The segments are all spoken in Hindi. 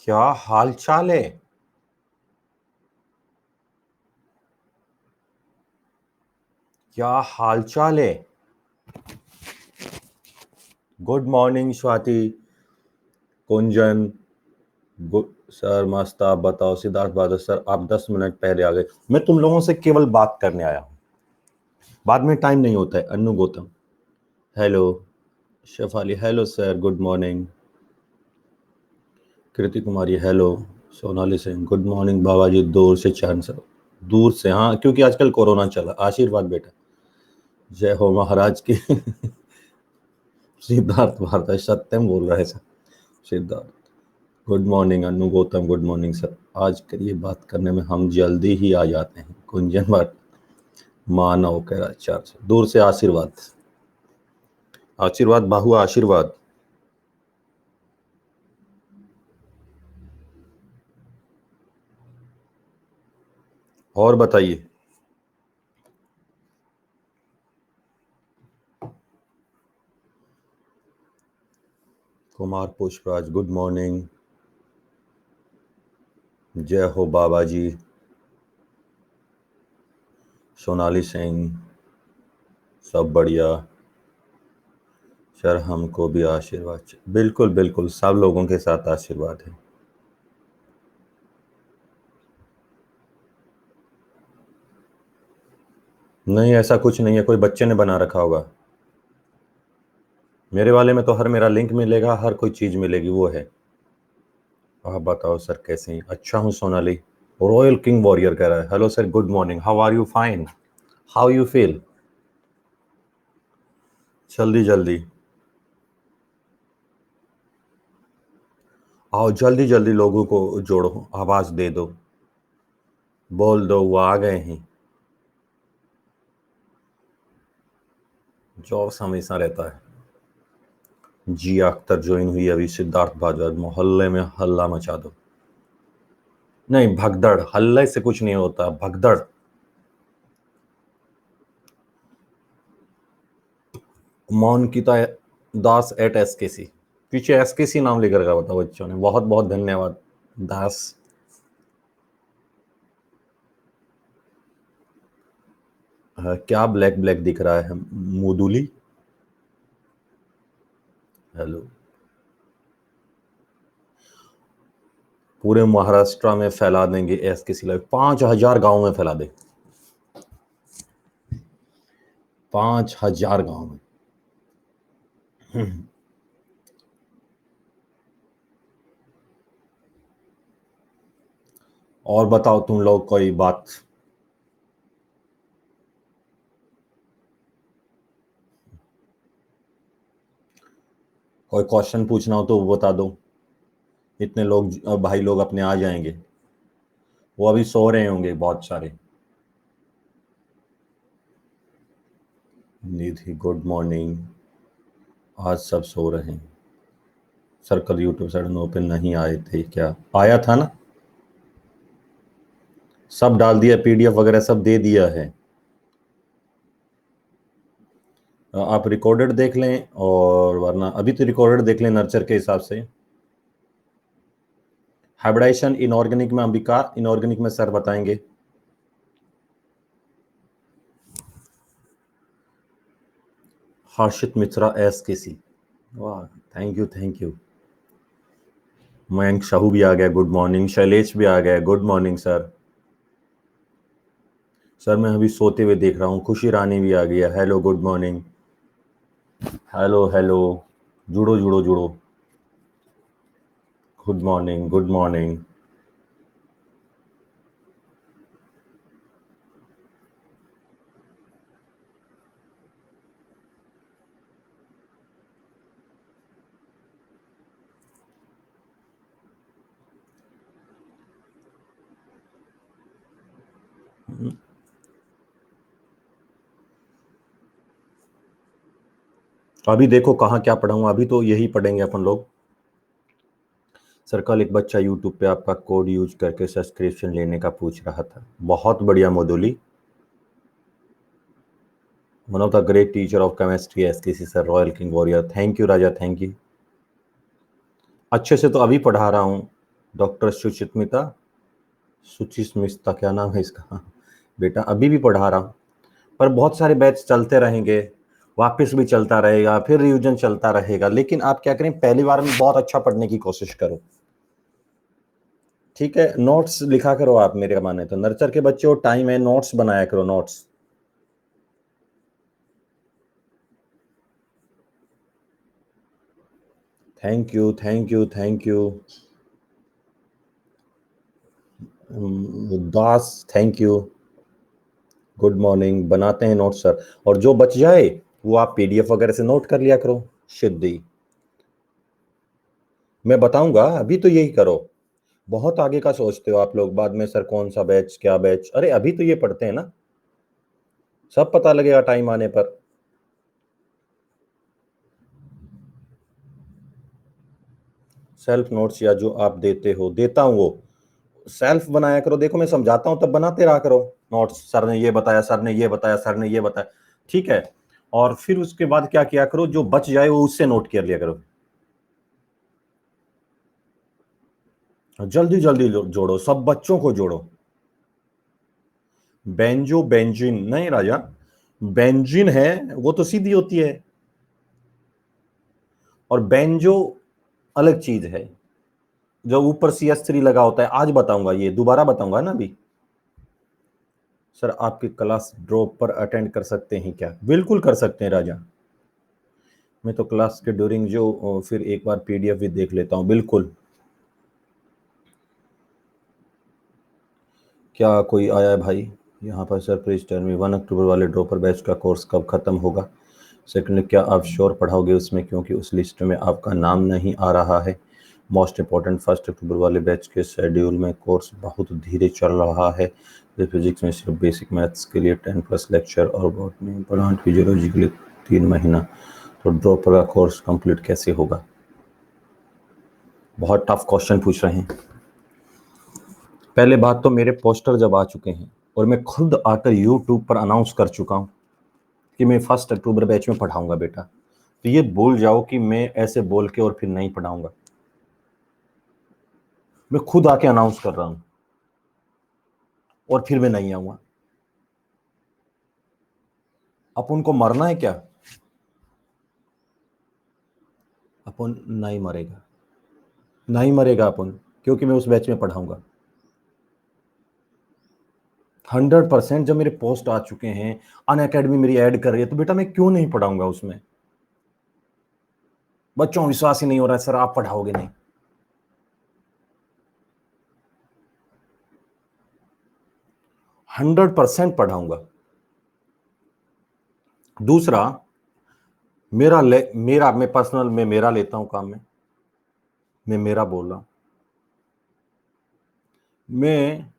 क्या हाल चाल है? क्या हाल चाल है? Good morning Swati, Kunjan. Good sir, मस्त। आप बताओ सिद्धार्थ बहादुर सर, आप 10 मिनट पहले आ गए। मैं तुम लोगों से केवल बात करने आया हूँ, बाद में टाइम नहीं होता है। Annu Gautam hello, Shefali hello sir, good morning. Kriti Kumari hello, Sonali Singh good morning. बाबा जी दूर से चरण सर, दूर से, हाँ क्योंकि आजकल कोरोना चला। आशीर्वाद बेटा, जय हो महाराज की। सिद्धार्थ भारत सत्यम बोल रहा है sir. Siddharth good morning. Anu Gautam good morning sir. आज करिए बात करने में हम जल्दी ही आ जाते हैं। कुंजन भट्ट मानव कह चार से दूर से आशीर्वाद। आशीर्वाद बाहु आशीर्वाद। और बताइए। Kumar Pushpraj good morning. जय हो बाबा जी। सोनाली सिंह सब बढ़िया सर, हमको भी आशीर्वाद चाहिए। बिल्कुल बिल्कुल, सब लोगों के साथ आशीर्वाद है। नहीं ऐसा कुछ नहीं है, कोई बच्चे ने बना रखा होगा। मेरे वाले में तो हर मेरा लिंक मिलेगा, हर कोई चीज मिलेगी, वो है। आप बताओ सर कैसे हैं? अच्छा हूँ सोनाली। रॉयल किंग वॉरियर कह रहा है hello sir, good morning, how are you? Fine, how you feel? जल्दी जल्दी आओ, जल्दी जल्दी लोगों को जोड़ो, आवाज दे दो, बोल दो वो आ गए हैं। जोश हमेशा रहता है। जिया अख्तर ज्वाइन हुई अभी। सिद्धार्थ भारद्वाज मोहल्ले में हल्ला मचा दो। नहीं भगदड़, हल्ले से कुछ नहीं होता, भगदड़। मौन की दास एट एसकेसी, पीछे एसकेसी नाम लेकर का बताओ बच्चों ने। बहुत बहुत धन्यवाद दास। क्या ब्लैक ब्लैक दिख रहा है? मुदुली हेलो। पूरे महाराष्ट्र में फैला देंगे एसकेसी लाइव, 5,000 गांव में फैला दे। 5,000 गांव में। और बताओ तुम लोग कोई बात। कोई क्वेश्चन पूछना हो तो वो बता दो। इतने लोग भाई लोग अपने आ जाएंगे। वो अभी सो रहे होंगे बहुत सारे। निधि गुड मॉर्निंग। आज सब सो रहे हैं। सर्कल यूट्यूब सडन ओपन नहीं आए थे क्या? आया था ना, सब डाल दिया, पीडीएफ वगैरह सब दे दिया है। आप रिकॉर्डेड देख लें, और वरना अभी तो रिकॉर्डेड देख लें नर्चर के हिसाब से। हाइब्रिडाइजेशन इनऑर्गेनिक में अंबिका, इनऑर्गेनिक में सर बताएंगे। हर्षित मिश्रा एसकेसी, वाह thank you thank you. Mayank Shahu भी आ गया, गुड मॉर्निंग। शैलेश भी आ गया, गुड मॉर्निंग सर। सर मैं अभी सोते हुए देख रहा हूँ। खुशी रानी भी आ गया, hello good morning. Hello hello, जुड़ो जुड़ो जुड़ो। Good morning good morning. अभी देखो कहाँ क्या पढ़ाऊँ, अभी तो यही पढ़ेंगे अपन लोग। सर कल एक बच्चा यूट्यूब पे आपका कोड यूज करके सब्सक्रिप्शन लेने का पूछ रहा था। बहुत बढ़िया मोदुली। One of the great teacher of chemistry SKC sir, royal king warrior. Thank you Raja, thank you. अच्छे से तो अभी पढ़ा रहा हूँ। डॉक्टर सुचिस्मिता, सुचिस्मिता क्या नाम है इसका? बेटा अभी भी पढ़ा रहा हूँ, पर बहुत सारे बैच चलते रहेंगे, वापस भी चलता रहेगा, फिर रिवीजन चलता रहेगा। लेकिन आप क्या करें, पहली बार में बहुत अच्छा पढ़ने की कोशिश करो, ठीक है? नोट्स लिखा करो आप, मेरे माने तो नर्सर के बच्चे हो, टाइम है, नोट्स बनाया करो, notes. Thank you, thank you, thank you Das, thank you, good morning. बनाते हैं नोट्स सर, और जो बच जाए वो आप पीडीएफ वगैरह से नोट कर लिया करो। सिद्धि, मैं बताऊंगा, अभी तो यही करो। बहुत आगे का सोचते हो आप लोग, बाद में सर कौन सा बैच, क्या बैच, अरे अभी तो ये पढ़ते हैं ना, सब पता लगेगा टाइम आने पर। सेल्फ नोट्स या जो आप देते हो, देता हूं वो सेल्फ बनाया करो। देखो मैं समझाता हूं तब बनाते रहा करो नोट्स, सर ने ये बताया, सर ने ये बताया, सर ने ये बताया, ठीक है? और फिर उसके बाद क्या किया करो, जो बच जाए वो उससे नोट कर लिया करो। जल्दी जल्दी जोड़ो, सब बच्चों को जोड़ो। बेंजो बेंजीन नहीं राजा, बेंजीन है वो तो सीधी होती है, और बेंजो अलग चीज है, जो ऊपर CS3 लगा होता है। आज बताऊंगा, ये दोबारा बताऊंगा ना अभी। सर आपकी क्लास ड्रॉप पर अटेंड कर सकते हैं क्या? बिल्कुल कर सकते हैं राजा, मैं तो क्लास के ड्यूरिंग जो फिर एक बार पीडीएफ भी देख लेता हूं, बिल्कुल। क्या कोई आया है भाई यहाँ पर? सर प्लीज टेल मी 1 अक्टूबर वाले ड्रॉपर बैच का कोर्स कब खत्म होगा? सेकंड, क्या आप श्योर पढ़ाओगे उसमें, क्योंकि उस लिस्ट में आपका नाम नहीं आ रहा है। मोस्ट इंपॉर्टेंट, 1 अक्टूबर वाले बैच के शेड्यूल में कोर्स बहुत धीरे चल रहा है। फिजिक्स में सिर्फ बेसिक मैथ्स के लिए 10+ लेक्चर, और बॉटनी प्लांट फिजियोलॉजी के लिए 3 महीना। तो ड्रॉपर का कोर्स कंप्लीट कैसे होगा? बहुत टफ क्वेश्चन पूछ रहे हैं। पहले बात तो मेरे पोस्टर जब आ चुके हैं, और मैं खुद आकर यूट्यूब पर अनाउंस कर चुका हूं कि मैं 1 अक्टूबर बैच में पढ़ाऊंगा बेटा, तो ये बोल जाओ कि मैं ऐसे बोल के और फिर नहीं पढ़ाऊंगा। मैं खुद आके अनाउंस कर रहा हूं, और फिर मैं नहीं आऊंगा। अपन को मरना है क्या? अपन नहीं मरेगा, नहीं मरेगा अपन, क्योंकि मैं उस बैच में पढ़ाऊंगा 100%। जब मेरे पोस्ट आ चुके हैं, अन अकेडमी मेरी ऐड कर रही है, तो बेटा मैं क्यों नहीं पढ़ाऊंगा उसमें? बच्चों विश्वास ही नहीं हो रहा है सर आप पढ़ाओगे नहीं। 100% पढ़ाऊंगा। दूसरा, मेरा मैं पर्सनल में मेरा लेता हूं काम में, मैं मेरा बोल रहा हूं। मैं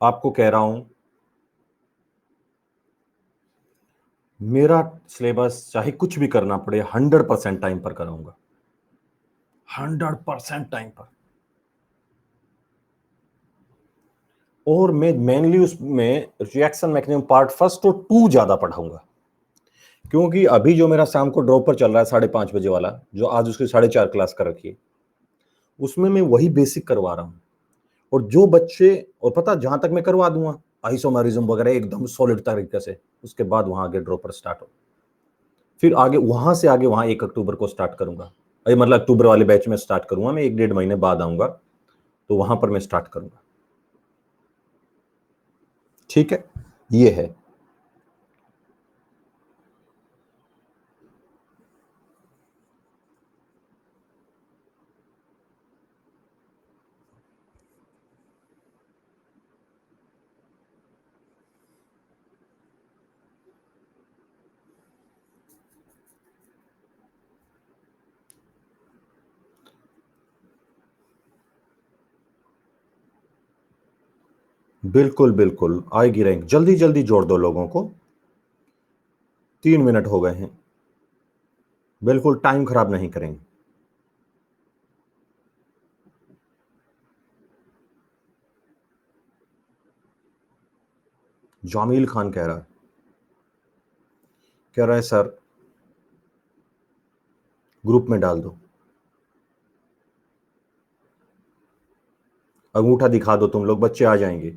आपको कह रहा हूं, मेरा सिलेबस चाहे कुछ भी करना पड़े 100% टाइम पर कराऊंगा, 100% टाइम पर। और मैं मेनली उसमें रिएक्शन मैकेनिज्म पार्ट 1 और 2 ज्यादा पढ़ाऊंगा, क्योंकि अभी जो मेरा शाम को ड्रॉपर चल रहा है 5:30 बजे वाला, जो आज उसकी 4:30 क्लास कर रखी है, उसमें मैं वही बेसिक करवा रहा हूं। और जो बच्चे, और पता जहां तक मैं करवा दूंगा आइसोमेरिज्म वगैरह एकदम सॉलिड तरीके से, उसके बाद वहां आगे ड्रॉपर स्टार्ट हो, फिर आगे वहां से आगे वहां 1 अक्टूबर को स्टार्ट करूंगा। अरे मतलब अक्टूबर वाले बैच में स्टार्ट करूंगा मैं, 1-1.5 महीने बाद आऊंगा, तो वहां पर मैं स्टार्ट करूंगा, ठीक है? ये है। बिल्कुल बिल्कुल आएगी रैंक, जल्दी जल्दी जोड़ दो लोगों को। 3 मिनट हो गए हैं, बिल्कुल टाइम खराब नहीं करेंगे। जामिल खान कह रहा है सर ग्रुप में डाल दो, अंगूठा दिखा दो तुम लोग, बच्चे आ जाएंगे।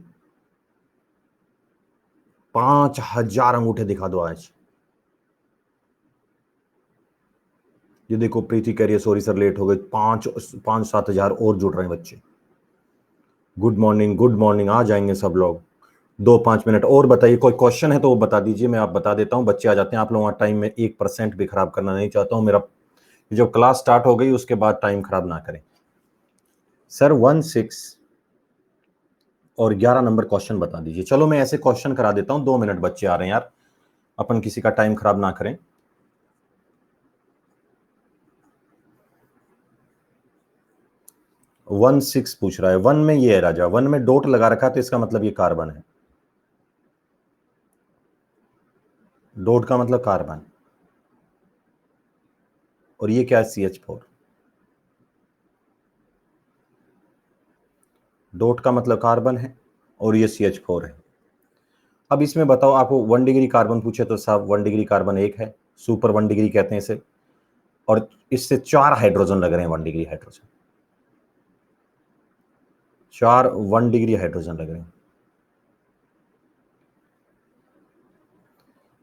5,000 अंगूठे दिखा दो आज। ये देखो प्रीति कह रही है सॉरी सर लेट हो गए, 5-7 हजार और जुड़ रहे हैं बच्चे। गुड मॉर्निंग, गुड मॉर्निंग, आ जाएंगे सब लोग। 2-5 मिनट और बताइए, कोई क्वेश्चन है तो वो बता दीजिए, मैं आप बता देता हूँ, बच्चे आ जाते हैं। आप लोगों का टाइम में 1% भी खराब करना नहीं चाहता हूँ। मेरा जब क्लास स्टार्ट हो गई उसके बाद टाइम खराब ना करें। सर 16 और 11 नंबर क्वेश्चन बता दीजिए। चलो मैं ऐसे क्वेश्चन करा देता हूँ, 2 मिनट बच्चे आ रहे हैं यार, अपन किसी का टाइम खराब ना करें। 16 पूछ रहा है, 1 में ये है राजा, 1 में डॉट लगा रखा है तो इसका मतलब ये कार्बन है। डॉट का मतलब कार्बन, और ये क्या है CH4। डॉट का मतलब कार्बन है और ये CH4 है। अब इसमें बताओ, आपको 1 डिग्री कार्बन पूछे तो साहब 1 डिग्री कार्बन एक है, सुपर 1 डिग्री कहते हैं इसे, और इससे 4 हाइड्रोजन लग रहे हैं। 1 डिग्री हाइड्रोजन, 4 1 डिग्री हाइड्रोजन लग रहे हैं,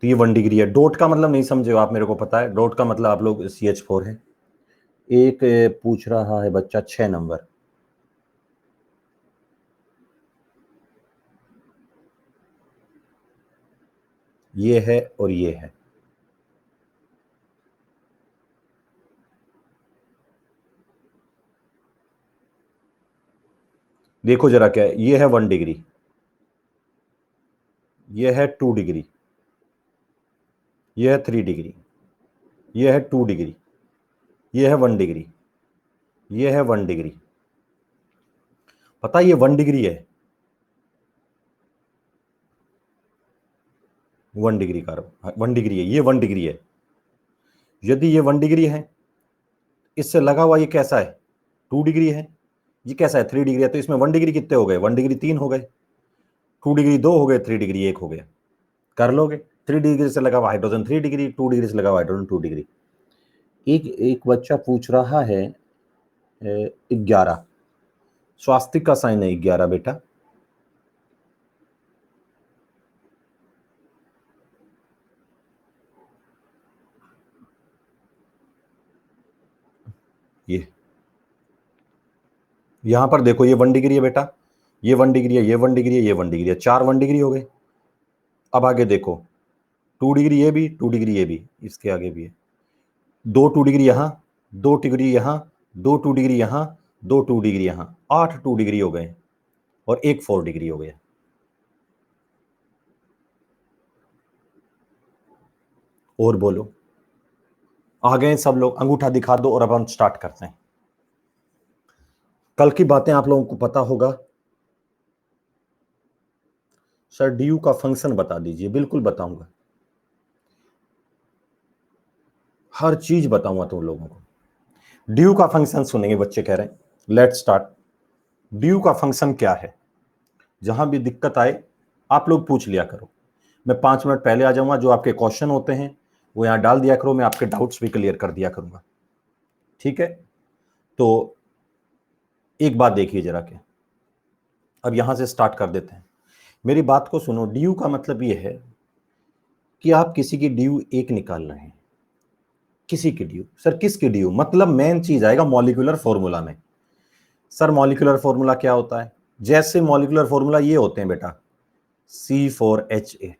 तो ये 1 डिग्री है। डॉट का मतलब नहीं समझे हो आप, मेरे को पता है। डॉट का मतलब आप लोग CH4 है। एक पूछ रहा है बच्चा 6 नंबर, ये है और ये है। देखो जरा क्या है, ये है 1 डिग्री, ये है 2 डिग्री, ये है 3 डिग्री, ये है 2 डिग्री, ये है 1 डिग्री, ये है 1 डिग्री। पता ये 1 डिग्री है, 1 डिग्री कार्बन 1 डिग्री है, ये 1 डिग्री है। यदि ये 1 डिग्री है, इससे लगा हुआ ये कैसा है, 2 डिग्री है, ये कैसा है 3 डिग्री है, तो इसमें 1 डिग्री कितने हो गए, 1 डिग्री 3 हो गए, 2 डिग्री 2 हो गए, 3 डिग्री 1 हो गया। कर लोगे, 3 डिग्री से लगा हुआ हाइड्रोजन 3 डिग्री, 2 डिग्री से लगा हुआ हाइड्रोजन 2 डिग्री। एक एक बच्चा पूछ रहा है 11, स्वास्तिक का साइन है 11 बेटा। ये यहां पर देखो, ये 1 डिग्री है बेटा, ये 1 डिग्री है, ये 1 डिग्री है, ये 1 डिग्री है, 4 1 डिग्री हो गए। अब आगे देखो, 2 डिग्री ये भी, 2 डिग्री ये भी, इसके आगे भी है, 2 2 डिग्री यहां, 2 डिग्री यहां, 2 2 डिग्री यहां, 2 2 डिग्री यहां, 8 2 डिग्री हो गए, और एक 4 डिग्री हो गया। और बोलो, आ गए सब लोग, अंगूठा दिखा दो और अब हम स्टार्ट करते हैं। कल की बातें आप लोगों को पता होगा। सर डीयू का फंक्शन बता दीजिए। बिल्कुल बताऊंगा, हर चीज बताऊंगा तुम लोगों को। डीयू का फंक्शन सुनेंगे बच्चे, कह रहे हैं लेट स्टार्ट। डीयू का फंक्शन क्या है, जहां भी दिक्कत आए आप लोग पूछ लिया करो, मैं 5 मिनट पहले आ जाऊंगा। जो आपके क्वेश्चन होते हैं वो यहां डाल दिया करो, मैं आपके डाउट्स भी क्लियर कर दिया करूंगा, ठीक है। तो एक बात देखिए जरा के, अब यहां से स्टार्ट कर देते हैं। मेरी बात को सुनो, डीयू का मतलब ये है कि आप किसी की डीयू एक निकाल रहे हैं, किसी की डीयू। सर किसकी डीयू, मतलब मेन चीज आएगा मॉलिक्यूलर फॉर्मूला में। सर मॉलिक्यूलर फॉर्मूला क्या होता है, जैसे मॉलिक्यूलर फॉर्मूला ये होते हैं बेटा, C4H8,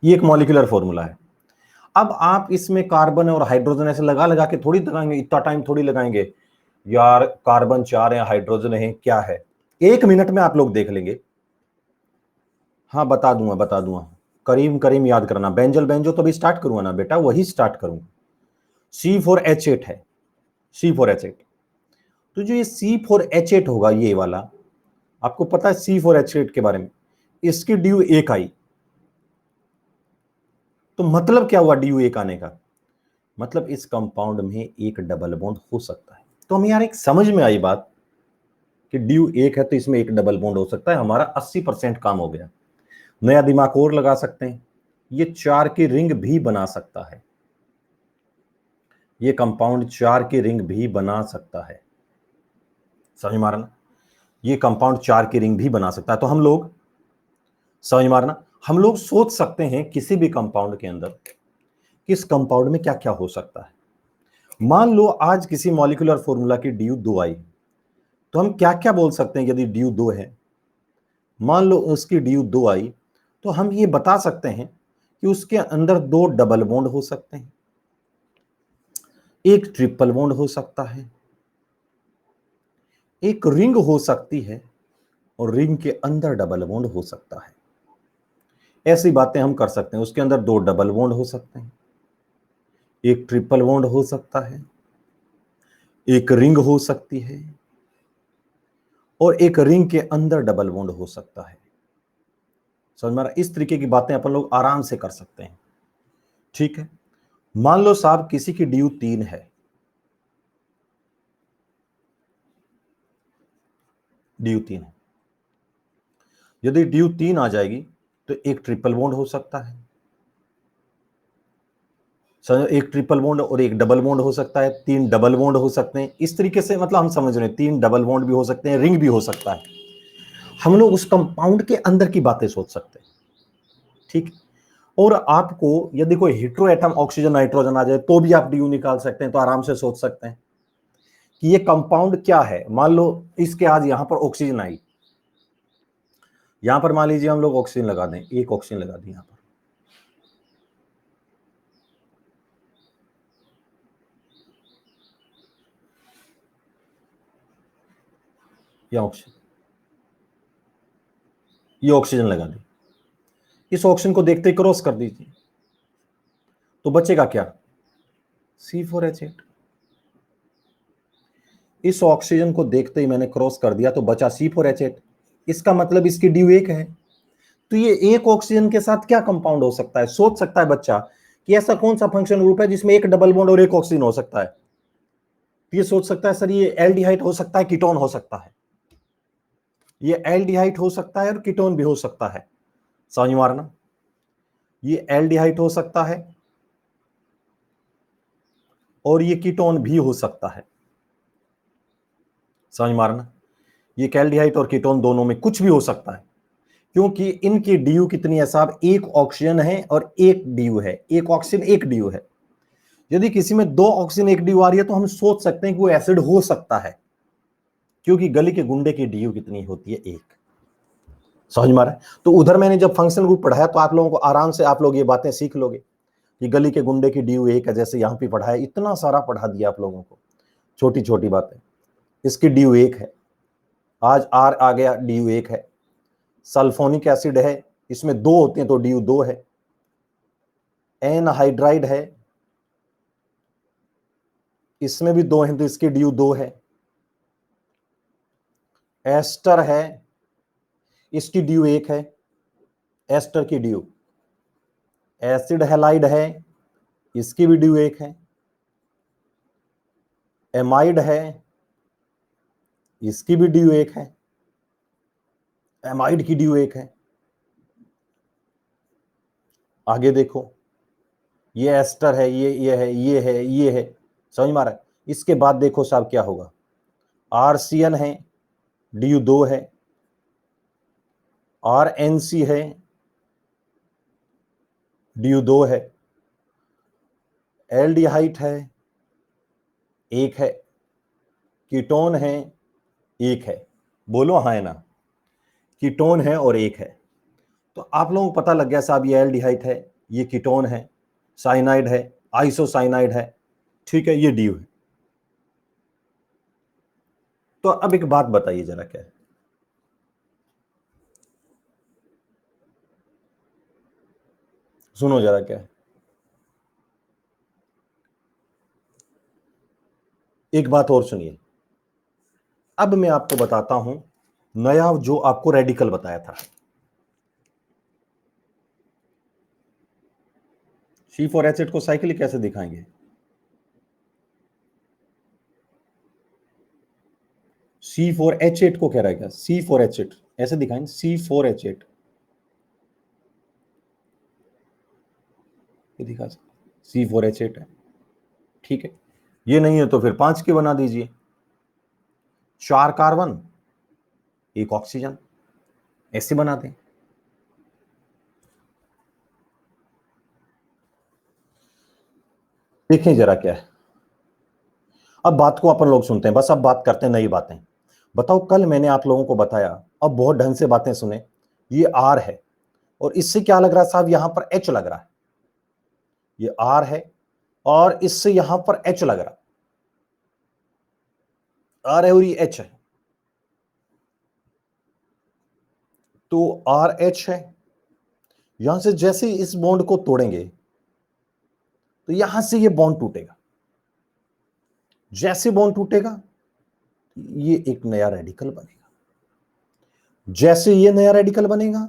ये एक मॉलिक्यूलर फॉर्मूला है। अब आप इसमें कार्बन और हाइड्रोजन ऐसे लगा लगा के थोड़ी लगाएंगे, इतना टाइम थोड़ी लगाएंगे यार। कार्बन 4 है, हाइड्रोजन है, क्या है, 1 मिनट में आप लोग देख लेंगे। हाँ बता दूंगा, बता दूंगा। करीम करीम याद करना, बेंजल बेंजो तो अभी स्टार्ट करूंगा ना बेटा, वही स्टार्ट करूंगा। C4H8 है, C4H8। तो जो ये C4H8 होगा, ये वाला, आपको पता है C4H8 के बारे में, इसकी ड्यू एक आई, तो मतलब क्या हुआ ड्यू एक आने का, मतलब इस कंपाउंड में एक डबल बॉन्ड हो सकता है। तो हम यार एक समझ में आई बात कि ड्यू एक है तो इसमें एक डबल बॉन्ड हो सकता है, हमारा 80% काम हो गया। नया दिमाग और लगा सकते हैं, ये 4 की रिंग भी बना सकता है। ये कंपाउंड 4 की रिंग भी बना सकता है। समझ मारना, ये कंपाउंड 4 की रिंग भी बना सकता है। तो हम लोग समझ मारना, हम लोग सोच सकते हैं किसी भी कंपाउंड के अंदर किस कंपाउंड में क्या क्या हो सकता है। मान लो आज किसी मॉलिक्यूलर फॉर्मूला की ड्यू 2 आई, तो हम क्या क्या बोल सकते हैं यदि ड्यू 2 है। मान लो उसकी ड्यू 2 आई, तो हम ये बता सकते हैं कि उसके अंदर 2 डबल बॉन्ड हो सकते हैं, एक ट्रिपल बॉन्ड हो सकता है, एक रिंग हो सकती है, और रिंग के अंदर डबल बॉन्ड हो सकता है। ऐसी बातें हम कर सकते हैं। उसके अंदर 2 डबल बॉन्ड हो सकते हैं, एक ट्रिपल बॉन्ड हो सकता है, एक रिंग हो सकती है, और एक रिंग के अंदर डबल बॉन्ड हो सकता है। समझ में आ रहा? इस तरीके की बातें अपन लोग आराम से कर सकते हैं। ठीक है, मान लो साहब किसी की ड्यू 3 है, ड्यू 3 है। यदि ड्यू 3 आ जाएगी तो एक ट्रिपल बॉन्ड हो सकता है, एक ट्रिपल बॉन्ड और एक डबल बॉन्ड हो सकता है, 3 डबल बॉन्ड हो सकते हैं। इस तरीके से मतलब हम समझ रहे हैं 3 डबल बॉन्ड भी हो सकते हैं, रिंग भी हो सकता है। हम लोग उस कंपाउंड के अंदर की बातें सोच सकते हैं। ठीक, और आपको यदि कोई हेटेरो एटम ऑक्सीजन नाइट्रोजन आ जाए तो भी आप ड्यू निकाल सकते हैं। तो आराम से सोच सकते हैं कि ये कंपाउंड क्या है। मान लो इसके आज यहां पर ऑक्सीजन आई, यहां पर मान लीजिए हम लोग ऑक्सीजन लगा दें, एक ऑक्सीजन लगा दें यहां पर, या ऑक्सीजन, ये ऑक्सीजन लगा दी। इस ऑक्सीजन को देखते ही क्रॉस कर दीजिए, तो बचेगा क्या? C4H8। इस ऑक्सीजन को देखते ही मैंने क्रॉस कर दिया तो बचा C4H8। इसका मतलब इसकी ड्यू 1 है। तो ये एक ऑक्सीजन के साथ क्या कंपाउंड हो सकता है? सोच सकता है बच्चा कि ऐसा कौन सा फंक्शन ग्रुप है जिसमें एक डबल बॉन्ड और एक ऑक्सीजन हो सकता है? ये सोच सकता है सर ये एल्डिहाइड हो सकता है, कीटोन हो सकता है। ये एल्डिहाइड हो सकता है और कीटोन भी हो सकता है। समझ मारना, ये एल्डिहाइड हो सकता है और ये कीटोन भी हो सकता है। समझ मारना, ये एल्डिहाइड और कीटोन दोनों में कुछ भी हो सकता है, क्योंकि इनकी ड्यू कितनी है साहब? एक ऑक्सीजन है और एक ड्यू है, एक ऑक्सीजन एक ड्यू है। यदि किसी में 2 ऑक्सीजन एक ड्यू आ रही है तो हम सोच सकते हैं कि वो एसिड हो सकता है, क्योंकि गली के गुंडे की ड्यू कितनी होती है? एक। समझ में आ रहा है? तो उधर मैंने जब फंक्शनल ग्रुप पढ़ाया तो आप लोगों को आराम से आप लोग ये बातें सीख लोगे कि गली के गुंडे की ड्यू एक है। जैसे यहां पे पढ़ाया, इतना सारा पढ़ा दिया आप लोगों को, छोटी छोटी बातें। इसकी ड्यू एक है, आज आर आ गया, ड्यू एक है। सल्फोनिक एसिड है, इसमें 2 होते हैं तो ड्यू 2 है। एनहाइड्राइड है, इसमें भी 2 हैं तो इसकी ड्यू 2 है। एस्टर है, इसकी ड्यू 1 है, एस्टर की ड्यू। एसिड हैलाइड है, इसकी भी ड्यू 1 है। एमाइड है, इसकी भी ड्यू 1 है। एमाइड की ड्यू 1 है। आगे देखो, ये एस्टर है, ये है, ये है, ये है। समझ में आ रहा है? इसके बाद देखो साहब क्या होगा, आरसीएन है, ड्यू 2 है। आरएनसी है, ड्यू 2 है। एल्डिहाइड है, 1 है। कीटोन है, 1 है। बोलो हाँ है ना? कीटोन है और 1 है। तो आप लोगों को पता लग गया साहब, ये एल्डिहाइड है, ये कीटोन है, साइनाइड है, आइसोसाइनाइड है। ठीक है, ये ड्यू है। तो अब एक बात बताइए जरा, क्या है? सुनो जरा, क्या है? एक बात और सुनिए। अब मैं आपको बताता हूं नया जो आपको रेडिकल बताया था। C4H8 को साइक्लिक कैसे दिखाएंगे? C4H8 को कह रहा है क्या? C4H8 ऐसे दिखाएंगे, C4H8 ये दिखा सकते, C4H8 है। ठीक है, ये नहीं है तो फिर 5 के बना दीजिए, 4 कार्बन 1 ऑक्सीजन, ऐसे बना दें। देखें जरा क्या है। अब बात को अपन लोग सुनते हैं, बस अब बात करते हैं नई बातें। बताओ, कल मैंने आप लोगों को बताया, अब बहुत ढंग से बातें सुने, ये आर है और इससे क्या लग रहा है साहब, यहां पर एच लग रहा है। ये आर है और इससे यहां पर एच लग रहा है, आर है और ये एच है, तो आर एच है। यहां से जैसे इस बॉन्ड को तोड़ेंगे तो यहां से ये बॉन्ड टूटेगा, जैसे बॉन्ड टूटेगा ये एक नया रेडिकल बनेगा, जैसे ये नया रेडिकल बनेगा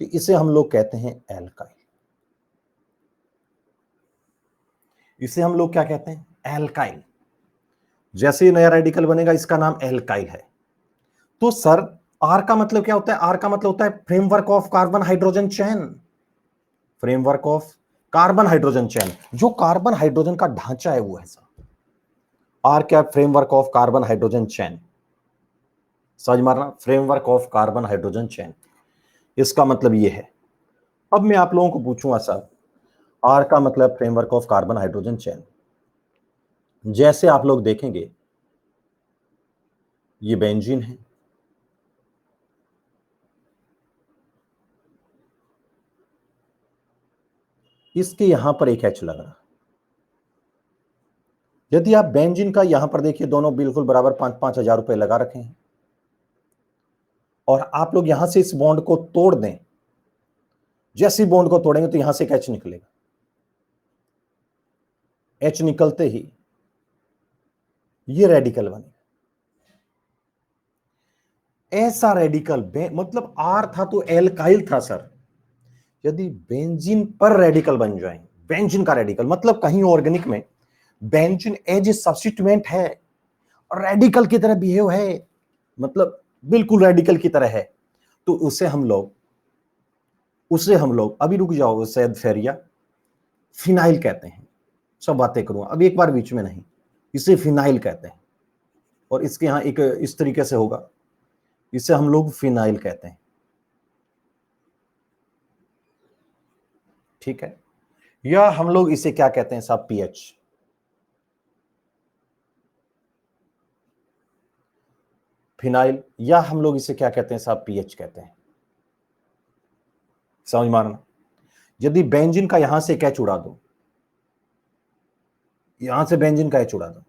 तो इसे हम लोग कहते हैं एल्काइल। इसे हम लोग क्या कहते हैं, एल्काइल। जैसे ये नया रेडिकल बनेगा इसका नाम एल्काइल है। तो सर आर का मतलब क्या होता है, आर का मतलब होता है framework of carbon hydrogen chain, framework of carbon hydrogen chain. जो कार्बन हाइड्रोजन का ढांचा है वो ऐसा, आर क्या, framework of carbon hydrogen chain. समझ मारना, framework of carbon hydrogen chain, इसका मतलब ये है। अब मैं आप लोगों को पूछूंगा सर, आर का मतलब framework of carbon hydrogen chain. जैसे आप लोग देखेंगे ये बेंजीन है, इसके यहां पर एक एच लग रहा। यदि आप बेंजीन का यहां पर देखिए, दोनों बिल्कुल बराबर 5,000 रुपए लगा रखे हैं, और आप लोग यहां से इस बॉन्ड को तोड़ दें, जैसे बॉन्ड को तोड़ेंगे तो यहां से एक एच निकलेगा, एच निकलते ही ये रेडिकल बनेगा। ऐसा रेडिकल मतलब आर था तो एल्काइल था सर। यदि बेंजीन पर रेडिकल बन जाए, बेंजीन का रेडिकल मतलब कहीं ऑर्गेनिक में बेंजीन एज ए सब्स्टिट्यूएंट है और रेडिकल की तरह बिहेव है, मतलब बिल्कुल रेडिकल की तरह है, तो उसे हम लोग अभी रुक जाओ, सैयद फेरिया, फिनाइल कहते हैं। सब बातें करूंगा अब एक बार बीच में नहीं, इसे फिनाइल कहते हैं। और इसके यहां एक इस तरीके से होगा, इसे हम लोग फिनाइल कहते हैं, ठीक है। या हम लोग इसे क्या कहते हैं साहब, पीएच, फिनाइल, या हम लोग इसे क्या कहते हैं साहब, पीएच कहते हैं। समझ मारना, यदि बेंजीन का यहां से कैच उड़ा दो, यहां से बेंजीन का एच उड़ा दो,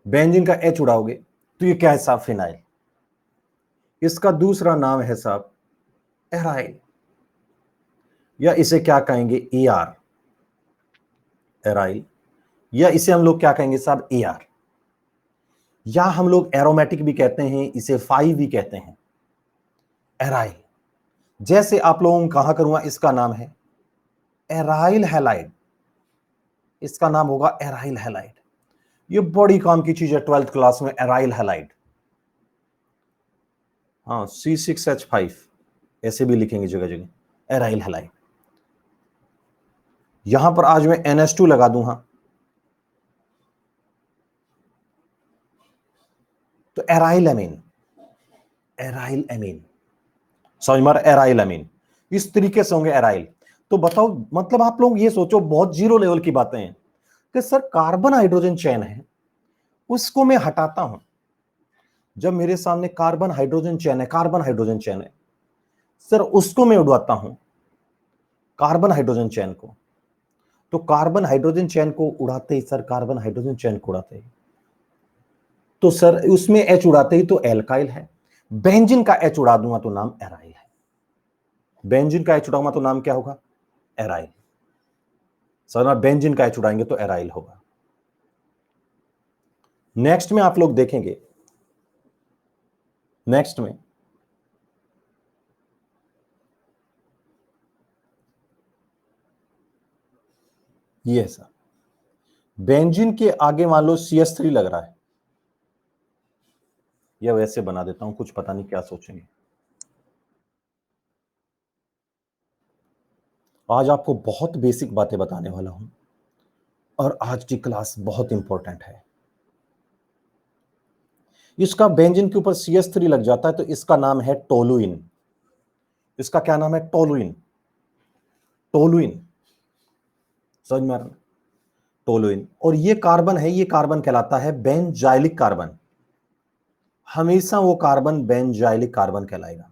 बेंजीन का एच उड़ाओगे तो ये क्या है साहब, फिनाइल। इसका दूसरा नाम है साहब एराइल, या इसे क्या कहेंगे, एआर, एराइल, या इसे हम लोग क्या कहेंगे साहब, एआर, या हम लोग एरोमेटिक भी कहते हैं, इसे फाइव भी कहते हैं, एराइल। जैसे आप लोगों को कहा करूंगा, इसका नाम है एराइल हैलाइड, इसका नाम होगा एराइल हैलाइड। ये बड़ी काम की चीज है 12th क्लास में, एराइल हैलाइड। हाँ, C6H5 ऐसे भी लिखेंगे जगह जगह, एराइल हैलाइड। यहां पर आज मैं NH2 लगा दूं, हाँ, तो एराइल अमीन, एराइल अमीन, समझ मार, एराइल अमीन, इस तरीके से होंगे एराइल। तो बताओ, मतलब आप लोग ये सोचो, बहुत जीरो लेवल की बातें हैं कि सर कार्बन हाइड्रोजन चेन है, उसको मैं हटाता हूं, जब मेरे सामने कार्बन हाइड्रोजन चेन है, कार्बन हाइड्रोजन चेन है सर, उसको मैं उड़वाता हूं, कार्बन हाइड्रोजन चेन को। तो कार्बन हाइड्रोजन चेन को उड़ाते ही सर, कार्बन हाइड्रोजन चेन को उड़ाते ही तो सर उसमें एच उड़ाते ही तो एल्काइल है। बेंजीन का एच उड़ा दूंगा तो नाम एराइल है, बेंजीन का एच उड़ाऊंगा तो नाम क्या होगा, एराइल। सर ना, बेंजीन का एच उड़ाएंगे तो एराइल होगा। नेक्स्ट में आप लोग देखेंगे, नेक्स्ट में ये है सर, बेंजीन के आगे मान लो CH3 लग रहा है, या वैसे बना देता हूं, कुछ पता नहीं क्या सोचेंगे। आज आपको बहुत बेसिक बातें बताने वाला हूं, और आज की क्लास बहुत इंपॉर्टेंट है। इसका बेंजीन के ऊपर CH3 लग जाता है तो इसका नाम है टोलुइन। इसका क्या नाम है? टोलुइन। टोलुइन, समझ में आ रहा? टोलुइन। और ये कार्बन है, ये कार्बन कहलाता है बेंजाइलिक कार्बन। हमेशा वो कार्बन बेंजाइलिक कार्बन कहलाएगा,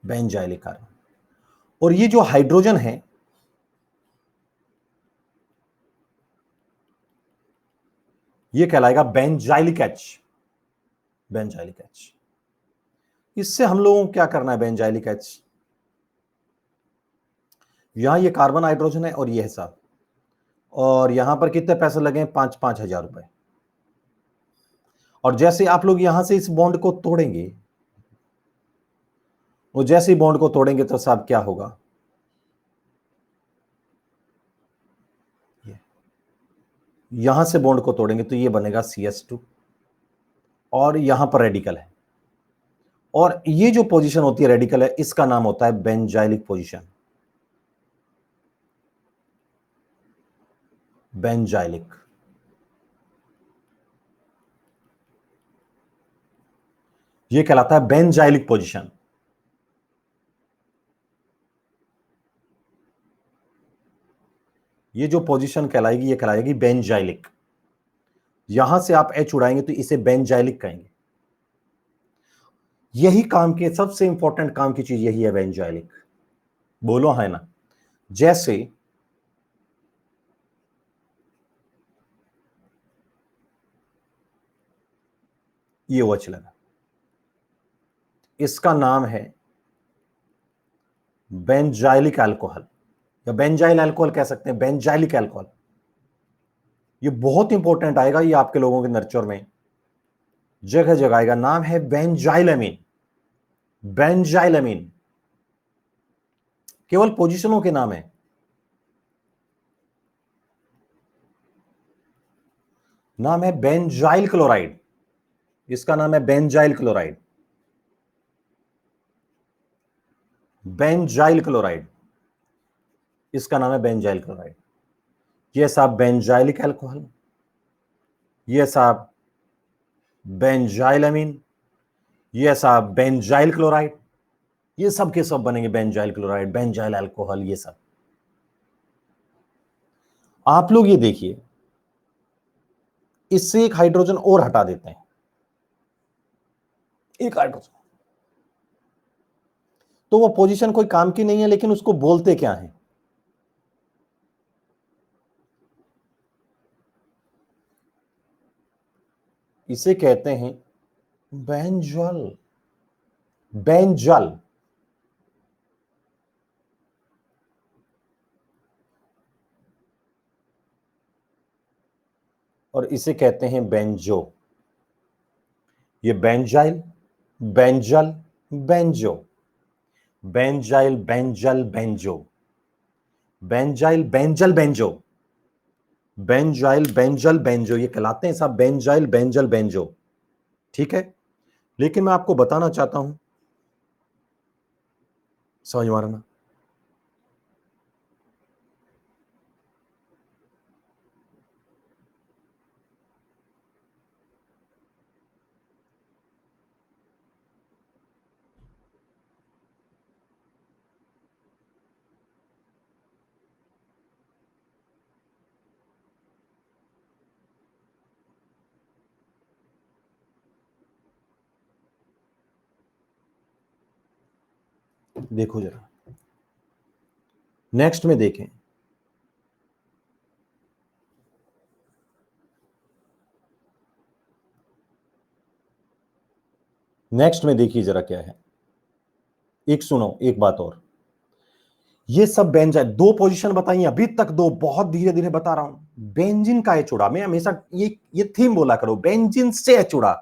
बेंजाइलिक कार्बन। और ये जो हाइड्रोजन है, ये कहलाएगा बेंजाइलिक एच, बेंजाइलिक एच। इससे हम लोगों को क्या करना है? बेंजाइलिक एच, यहां ये कार्बन हाइड्रोजन है और ये है साहब, और यहां पर कितने पैसे लगे? 5-5 हजार रुपए। और जैसे आप लोग यहां से इस बॉन्ड को तोड़ेंगे, वो जैसे ही बॉन्ड को तोड़ेंगे तो साहब क्या होगा? यहां से बॉन्ड को तोड़ेंगे तो ये बनेगा CH2 और यहां पर रेडिकल है, और ये जो पोजीशन होती है रेडिकल है, इसका नाम होता है बेंजाइलिक पोजीशन, बेंजाइलिक। ये कहलाता है बेंजाइलिक पोजीशन। ये जो पोजीशन कहलाएगी, ये कहलाएगी बेंजाइलिक। यहां से आप H उड़ाएंगे तो इसे बेंजाइलिक कहेंगे। यही काम के सबसे इंपॉर्टेंट काम की चीज यही है, बेंजाइलिक। बोलो है ना? जैसे ये OH लगा, इसका नाम है बेंजाइलिक अल्कोहल, या बेंजाइल अल्कोहल कह सकते हैं, बेंजाइलिक अल्कोहल। ये बहुत इंपॉर्टेंट आएगा, ये आपके लोगों के नर्चर में जगह जगह आएगा। नाम है बेंजाइलअमीन, बेंजाइलअमीन। केवल पोजीशनों के नाम है। नाम है बेंजाइल क्लोराइड, इसका नाम है बेंजाइल क्लोराइड, बेंजाइल क्लोराइड, इसका नाम है बेंजाइल क्लोराइड। ये साहब बेंजाइलिक अल्कोहल, ये साहब बेंजाइलअमीन, ये साहब बेंजाइल क्लोराइड, ये सब के सब बनेंगे बेंजाइल क्लोराइड, बेंजाइल अल्कोहल। ये सब आप लोग ये देखिए, इससे एक हाइड्रोजन और हटा देते हैं, एक हाइड्रोजन, तो वो पोजीशन कोई काम की नहीं है, लेकिन उसको बोलते क्या है? इसे कहते हैं बेंजल, बेंजल। और इसे कहते हैं बेंजो। ये benzyl, benzal, benzo, benzyl, benzal, benzo, benzyl, benzal, benzo, benzyl, benzal, benzo, ये कहलाते हैं साहब बेंजाइल, बेंजल, बेंजो। ठीक है, लेकिन मैं आपको बताना चाहता हूं, समझ मारा ना? देखो जरा, नेक्स्ट में देखें, नेक्स्ट में देखिए जरा क्या है। एक सुनो, एक बात और, ये सब बेंजाइल, दो पोजीशन बताई अभी तक, दो, बहुत धीरे धीरे बता रहा हूं। बेंजीन का एच उड़ा, मैं हमेशा ये थीम बोला करो, बेंजीन से एच उड़ा,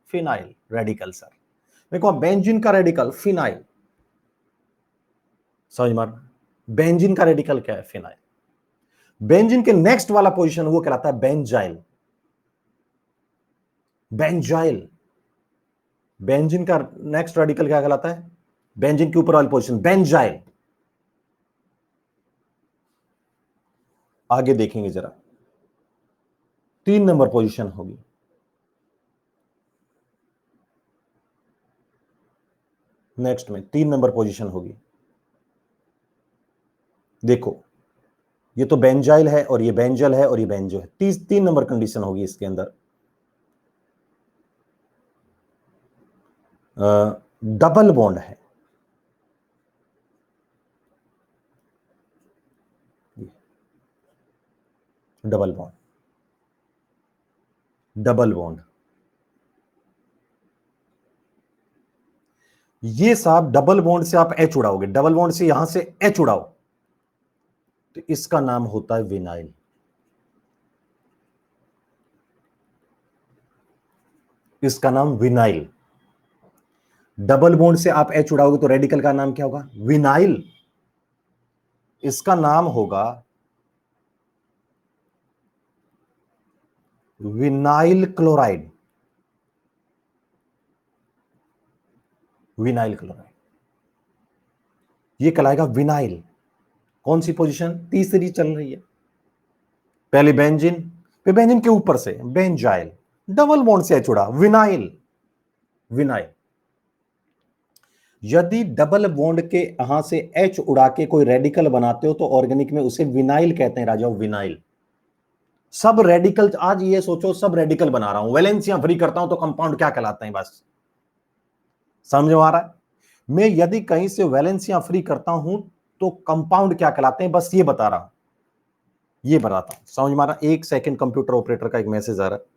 फिनाइल रेडिकल। सर देखो, बेंजीन का रेडिकल फिनाइल, समझ मार। बेंजीन का रेडिकल क्या है? फिनाइल। बेंजीन के नेक्स्ट वाला पोजीशन वो कहलाता है बेंजाइल, बेंजाइल। बेंजीन का नेक्स्ट रेडिकल क्या कहलाता है? बेंजीन के ऊपर वाली पोजीशन बेंजाइल। आगे देखेंगे जरा, 3 नंबर पोजीशन होगी। नेक्स्ट में 3 नंबर पोजीशन होगी। देखो, ये तो बेंजाइल है और ये बेंजल है और ये बेंजो है। 3 नंबर कंडीशन होगी इसके अंदर। डबल बॉन्ड है, डबल बॉन्ड, डबल बॉन्ड। ये साहब डबल बॉन्ड से आप एच उड़ाओगे, डबल बॉन्ड से यहां से एच उड़ाओ तो इसका नाम होता है विनाइल। इसका नाम विनाइल। डबल बॉन्ड से आप एच उड़ाओगे तो रेडिकल का नाम क्या होगा? विनाइल। इसका नाम होगा विनाइल क्लोराइड। विनाइल क्लोराइड ये कहलाएगा विनाइल। कौन सी पोजीशन? तीसरी चल रही है। पहले बेंजीन, फिर बेंजीन के ऊपर से बेंजाइल, डबल बॉन्ड से एच उड़ा, विनाइल। विनाइल। यदि डबल बॉन्ड के यहां से एच उड़ा के कोई रेडिकल बनाते हो तो ऑर्गेनिक में उसे विनाइल कहते हैं राजा, विनाइल। सब रेडिकल, आज ये सोचो सब रेडिकल बना रहा हूं, वैलेंसियां फ्री करता हूं तो कंपाउंड क्या कहलाते हैं? बस समझ में आ रहा है? मैं यदि कहीं से वैलेंसियां फ्री करता हूं तो कंपाउंड क्या कहलाते हैं, बस ये बता रहा हूं, ये बताता हूं। समझ में आ रहा? एक सेकंड, कंप्यूटर ऑपरेटर का एक मैसेज आ रहा है।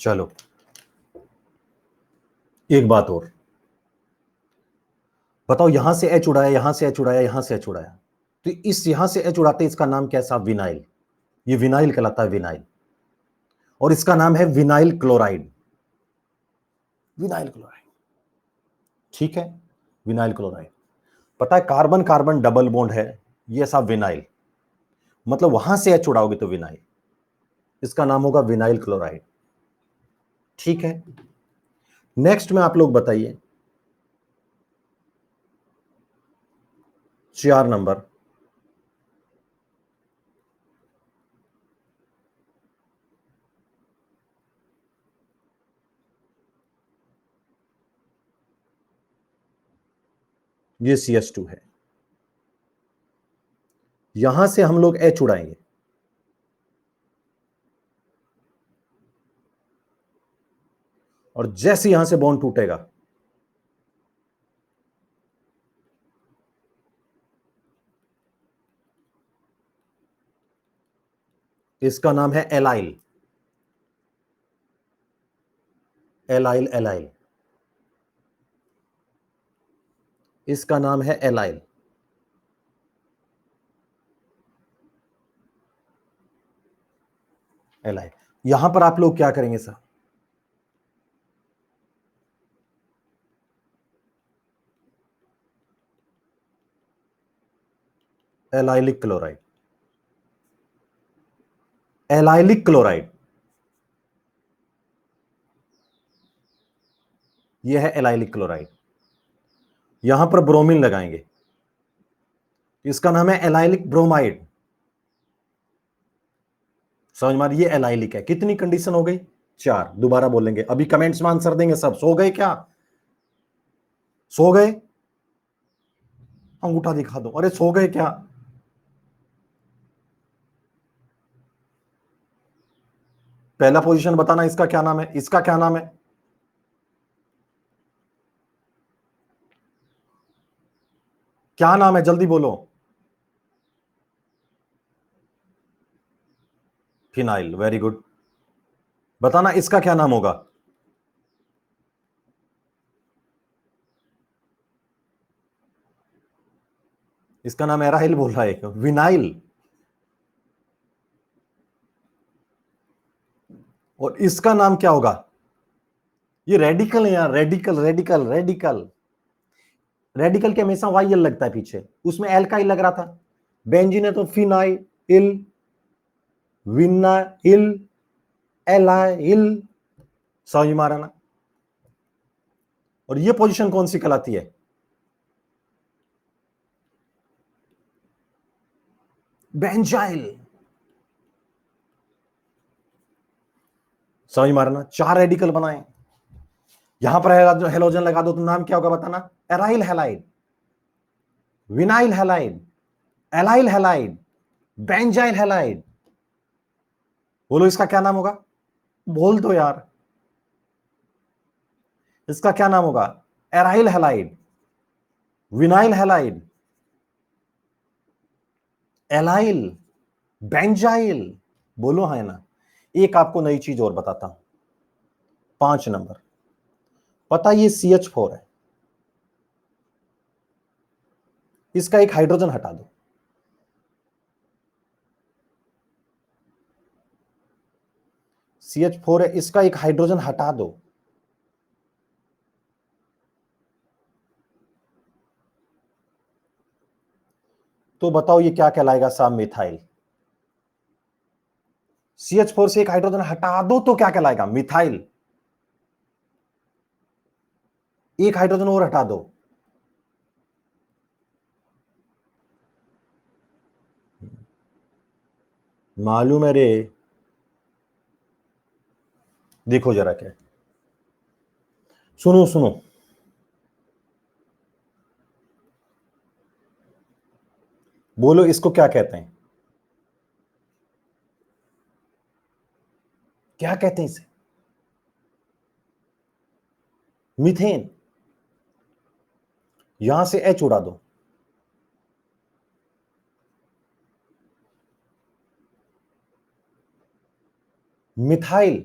चलो एक बात और बताओ, यहां से एच उड़ाया, यहां से एच उड़ाया, यहां से एच उड़ाया, तो इस यहां से एच उड़ाते इसका नाम क्या है साहब? विनाइल। ये विनाइल कहलाता है, विनाइल। और इसका नाम है विनाइल क्लोराइड। विनाइल क्लोराइड, ठीक है, विनाइल क्लोराइड। पता है कार्बन कार्बन डबल बॉन्ड है, ये साहब विनाइल, मतलब वहां से एच उड़ाओगे तो विनाइल, इसका नाम होगा विनाइल क्लोराइड। ठीक है, नेक्स्ट में आप लोग बताइए 4 नंबर। ये CH2 है, यहां से हम लोग H उड़ाएंगे, और जैसे यहां से बॉन्ड टूटेगा इसका नाम है एलाइल, एलाइल एलाइल, इसका नाम है एलाइल। एलाइल, यहां पर आप लोग क्या करेंगे sir? Allylic chloride, allylic chloride, यह है एलाइलिक क्लोराइड। यहां पर ब्रोमीन लगाएंगे, इसका नाम है एलाइलिक ब्रोमाइड। समझ में आ रही है? ये एलाइलिक है। कितनी कंडीशन हो गई? 4। दोबारा बोलेंगे, अभी कमेंट्स में आंसर देंगे सब। सो गए क्या? सो गए? अंगूठा दिखा दो, अरे सो गए क्या? पहला पोजीशन बताना, इसका क्या नाम है? इसका क्या नाम है? क्या नाम है? जल्दी बोलो। Phenyl, very good. बताना इसका क्या नाम होगा? इसका नाम एराइल बोल रहा है, विनाइल। और इसका नाम क्या होगा? ये रेडिकल है यार, रेडिकल रेडिकल रेडिकल। रेडिकल के हमेशा वाई एल लगता है पीछे, उसमें एल का ही लग रहा था। बेंजीन है तो फिनाइल, विनाइल, एलाइल। समझ में आ रहा ना? और ये पोजीशन कौन सी कहलाती है? बेंजाइल। समझ में आ रहा ना? 4 रेडिकल बनाए, यहां पर हेलोजन लगा दो तो नाम क्या होगा बताना? Aryl halide, vinyl halide, allyl halide, benzyl halide. बोलो इसका क्या नाम होगा? बोल दो यार, इसका क्या नाम होगा? Aryl halide, vinyl halide, allyl, benzyl. बोलो है ना? एक आपको नई चीज और बताता हूं, 5 नंबर। पता ये CH4 है, इसका एक हाइड्रोजन हटा दो। CH4 है, इसका एक हाइड्रोजन हटा दो। तो बताओ ये क्या कहलाएगा साहब? मिथाइल। CH4 से एक हाइड्रोजन हटा दो तो क्या कहलाएगा? मिथाइल। एक हाइड्रोजन और हटा दो, मालूम है रे। देखो जरा क्या, सुनो सुनो, बोलो इसको क्या कहते हैं? क्या कहते हैं इसे? मीथेन। यहां से H उड़ा दो, मिथाइल।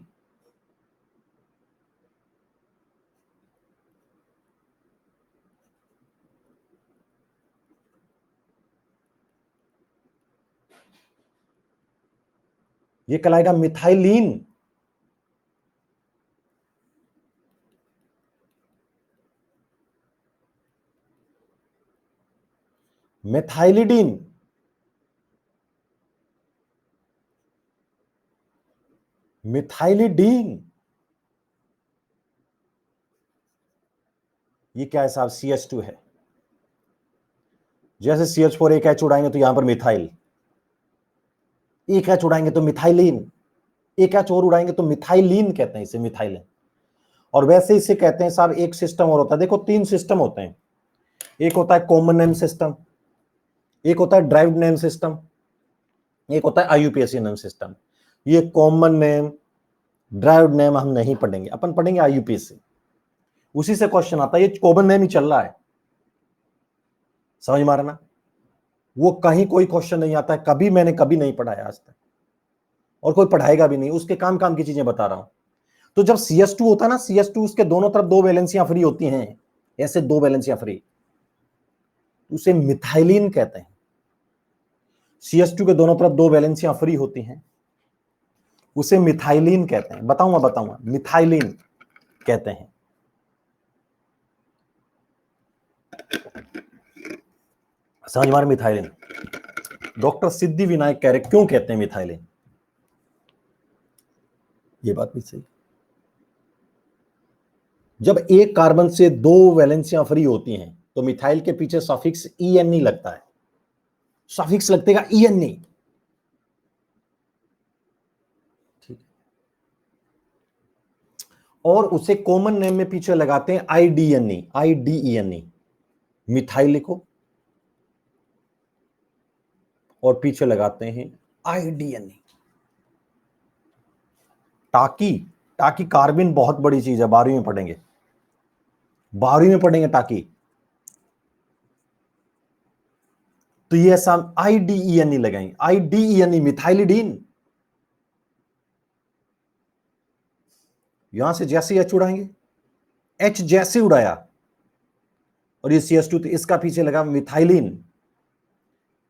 ये कहलाएगा मिथाइलिन। Methylidene, methylidene. ये क्या है साहब? CH2 है। जैसे CH4 एक H उड़ाएंगे तो यहां पर मिथाइल, एक H उड़ाएंगे तो मिथाइलिन, एक H और उड़ाएंगे तो मिथाइलिन कहते हैं इसे, मिथाइलिन। और वैसे इसे कहते हैं साहब, एक सिस्टम और होता है। देखो 3 सिस्टम होते हैं, एक होता है कॉमन नेम सिस्टम, एक होता है ड्राइव्ड नेम सिस्टम, एक होता है आईयूपीएसी नेम सिस्टम। ये कॉमन नेम ड्राइव्ड नेम हम नहीं पढ़ेंगे, अपन पढ़ेंगे आईयूपीएसी। उसी से क्वेश्चन आता है, ये कॉमन नेम ही चल रहा है, समझ मारना। वो कहीं कोई क्वेश्चन नहीं आता है, कभी मैंने कभी नहीं पढ़ाया आज तक, और कोई पढ़ाएगा भी नहीं। उसके काम काम की चीजें बता रहा हूं। तो जब CS2 होता है ना, CS2 उसके दोनों तरफ दो वैलेंसियां फ्री होती हैं, ऐसे दो वैलेंसियां फ्री, उसे मिथाइलिन कहते हैं। CS2 के दोनों तरफ दो वैलेंसियां फ्री होती हैं, उसे मिथाइलिन कहते हैं। बताऊंगा मिथाइलिन कहते हैं। समझ मारे मिथाइलिन। डॉक्टर सिद्धि विनायक कह रहे क्यों कहते हैं मिथाइलिन, ये बात भी सही। जब एक कार्बन से दो वैलेंसियां फ्री होती हैं तो मिथाइल के पीछे सफिक्स ENE लगता है, सफिक्स लगतेगा ENE, ठीक। और उसे कॉमन नेम में पीछे लगाते हैं IDENE, मिथाइल लिखो और पीछे लगाते हैं IDENE। टाकी कार्बिन बहुत बड़ी चीज है, 12वीं में पढ़ेंगे, 12वीं में पढ़ेंगे टाकी। तो ये ऐसा IDENE लगाएंगे, IDENE मिथाइलिडीन। यहां से जैसे एच उड़ाएंगे, एच जैसे उड़ाया, और ये CS2, तो इसका पीछे लगा मिथाइलिन,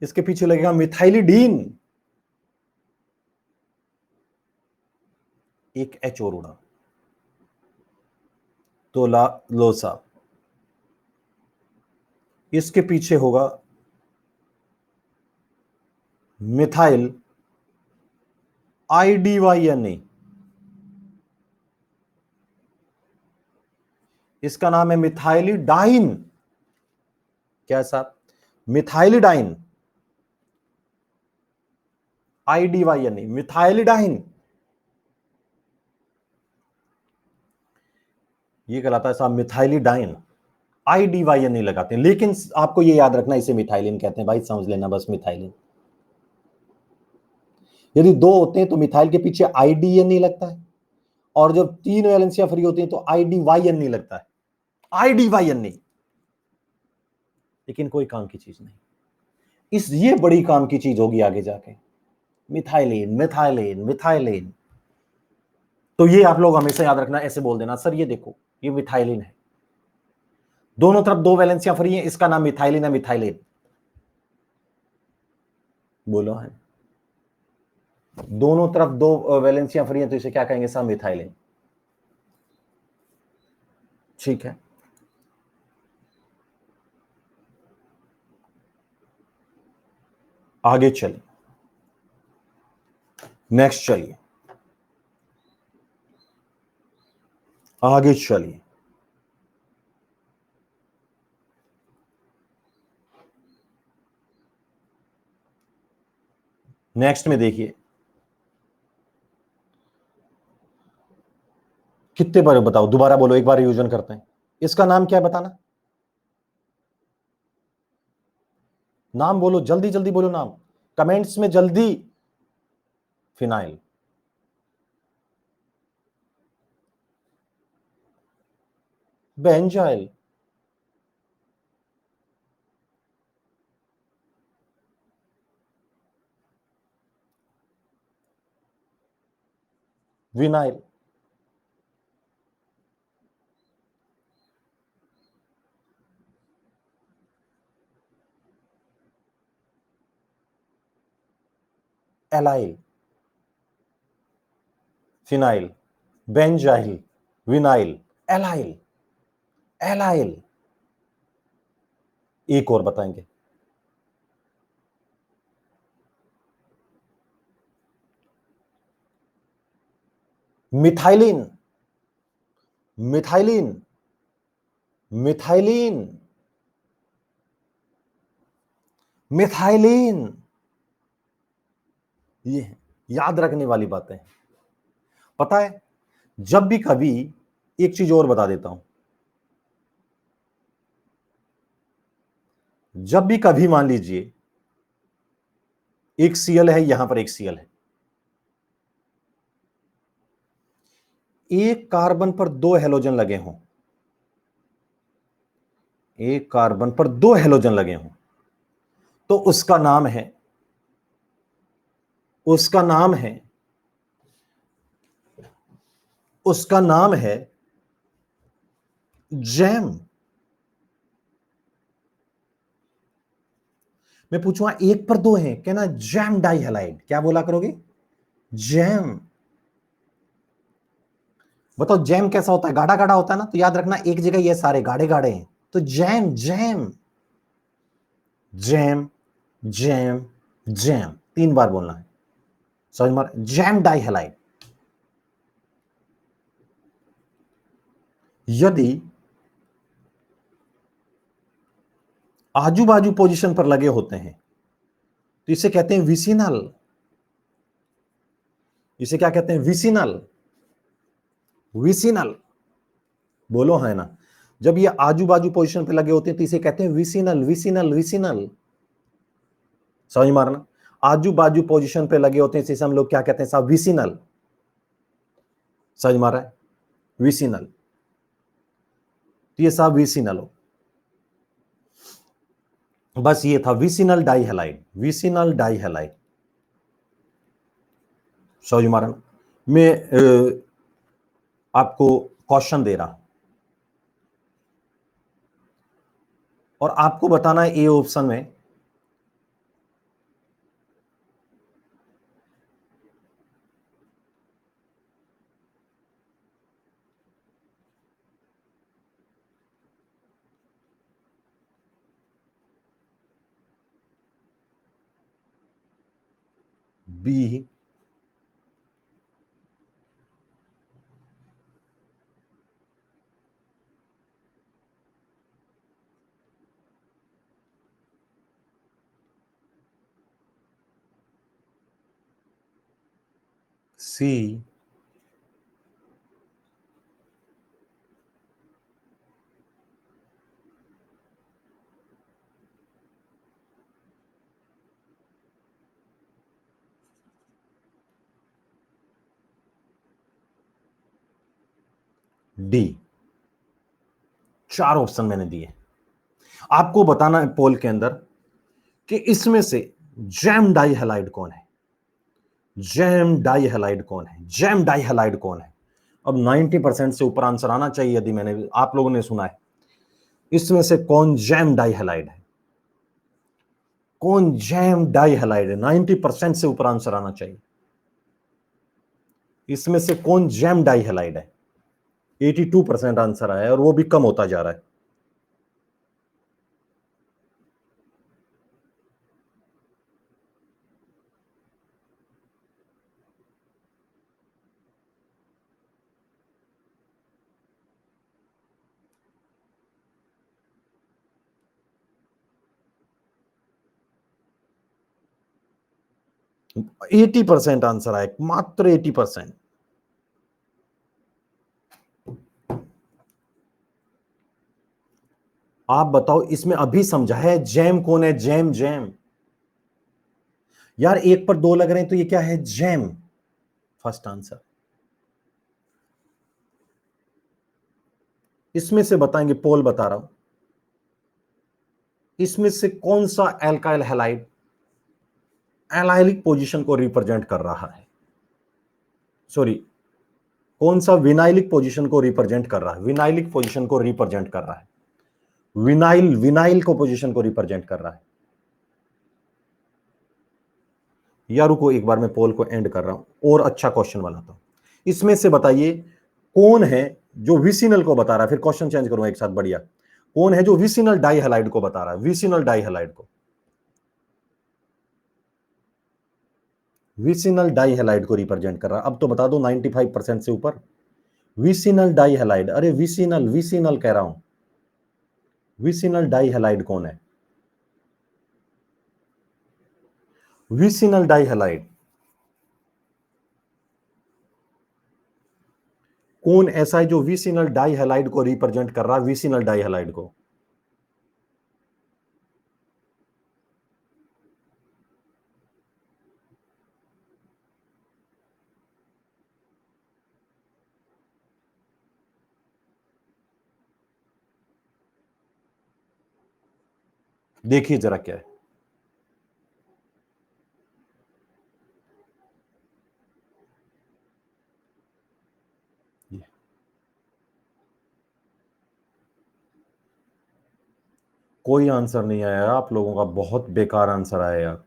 इसके पीछे लगेगा मिथाइलिडीन, एक एच और उड़ा, तो लो साहब, इसके पीछे होगा मिथाइल IDYNE, इसका नाम है मिथाइलिडाइन। क्या साहब, मिथाइलिडाइन, IDYNE, मिथाइलिडाइन, ये कहलाता है साहब मिथाइलिडाइन। IDYNE लगाते हैं, लेकिन आपको ये याद रखना इसे मिथाइलिन कहते हैं भाई, समझ लेना बस मिथाइलिन। यदि दो होते हैं तो मिथाइल के पीछे IDNE लगता है, और जब तीन वैलेंसियां फ्री होती हैं तो IDYNE लगता है, IDYNE। लेकिन कोई काम की चीज नहीं, ये बड़ी काम की चीज होगी आगे जाके, मिथाइलिन मिथाइलिन मिथाइलिन। तो ये आप लोग हमेशा याद रखना, ऐसे बोल देना सर ये देखो ये मिथाइलिन है, दोनों तरफ दो वैलेंसियां फ्री हैं, इसका नाम मिथाइलिन है, मिथाइलिन। बोलो है, दोनों तरफ दो वैलेंसियां फ्री हैं तो इसे क्या कहेंगे साहब, मिथाइलिन, ठीक है। आगे चलिए, नेक्स्ट चलिए, आगे चलिए। नेक्स्ट में देखिए, कितने बार बताओ, दोबारा बोलो, एक बार रिवीजन करते हैं। इसका नाम क्या है बताना, नाम बोलो, जल्दी जल्दी बोलो नाम, कमेंट्स में जल्दी। Phenyl, benzyl, vinyl, allyl, phenyl, benzyl, vinyl, allyl, allyl. एक और बताएंगे, मिथाइलिन, मिथाइलिन, मिथाइलिन, मिथाइलिन। ये याद रखने वाली बातें, पता है जब भी कभी, एक चीज और बता देता हूं, जब भी कभी मान लीजिए एक Cl है, यहां पर एक Cl है, एक कार्बन पर दो हेलोजन लगे हों, एक कार्बन पर दो हेलोजन लगे हों, तो उसका नाम है उसका नाम है जैम। मैं पूछूंगा एक पर दो हैं, कहना जैम डाइहैलाइड, क्या बोला करोगे? जैम। बताओ जैम कैसा होता है? गाढ़ा गाढ़ा होता है ना, तो याद रखना एक जगह ये सारे गाढ़े गाढ़े हैं, तो jam jam jam jam jam 3 बार बोलना है, समझ मार, जैम डाइहैलाइड। यदि आजू बाजू पोजीशन पर लगे होते हैं तो इसे कहते हैं विसिनल। इसे क्या कहते हैं? विसिनल। विसिनल बोलो है ना। जब ये आजू बाजू पोजीशन पर लगे होते हैं तो इसे कहते हैं विसिनल विसिनल विसिनल, समझ मारना। आजू बाजू पोजीशन पे लगे होते हैं इसे हम लोग क्या कहते हैं साहब? विसिनल, समझ मार रहा है? विसिनल, तो ये साहब विसिनल हो। बस ये था विसिनल डाइहैलाइड, विसिनल डाइहैलाइड, समझ मारना। मैं आपको क्वेश्चन दे रहा हूं और आपको बताना है ए ऑप्शन में बी, सी, डी। 4 ऑप्शन मैंने दिए। आपको बताना है पोल के अंदर कि इसमें से जैम डाइहैलाइड कौन है, जैम डाइहैलाइड कौन है, जैम डाइहैलाइड कौन है। अब 90% से ऊपर आंसर आना चाहिए यदि मैंने आप लोगों ने सुना है। इसमें से कौन जैम डाइहैलाइड है, कौन जैम डाइहैलाइड है? 90% से ऊपर आंसर आना चाहिए। इसमें से कौन जैम डाइहैलाइड है? 82% आंसर आया है और वो भी कम होता जा रहा है। एटी 80% आंसर आए, मात्र 80%। आप बताओ इसमें अभी समझा है जैम कौन है? जैम जैम यार, एक पर दो लग रहे हैं तो ये क्या है? Jam, first answer. इसमें से बताएंगे, पोल बता रहा हूं, इसमें से कौन सा एल्काइल हैलाइड एलाइलिक पोजीशन को रिप्रेजेंट कर रहा है? सॉरी, कौन सा विनाइलिक पोजीशन को रिप्रेजेंट कर रहा है? विनाइलिक पोजीशन को रिप्रेजेंट कर रहा है, विनाइल, विनाइल को पोजीशन को रिप्रेजेंट कर रहा है। या रुको, एक बार मैं पोल को एंड कर रहा हूं और अच्छा क्वेश्चन बनाता हूं। इसमें से बताइए कौन है जो विसिनल को बता रहा है, फिर क्वेश्चन चेंज करूंगा एक साथ, बढ़िया। कौन है जो विसिनल डाइहैलाइड को बता रहा है? विसिनल डाइहैलाइड को, विसिनल डाइहैलाइड को रिप्रेजेंट कर रहा है। अब तो बता दो 95% से ऊपर। विसिनल डाइहैलाइड, अरे विसिनल, विसिनल कह रहा हूं, विसिनल डाइहैलाइड कौन है? विसिनल डाइहैलाइड कौन ऐसा है जो विसिनल डाइहैलाइड को रिप्रेजेंट कर रहा है? विसिनल डाइहैलाइड को देखिए जरा क्या है। कोई आंसर नहीं आया आप लोगों का, बहुत बेकार आंसर आया यार।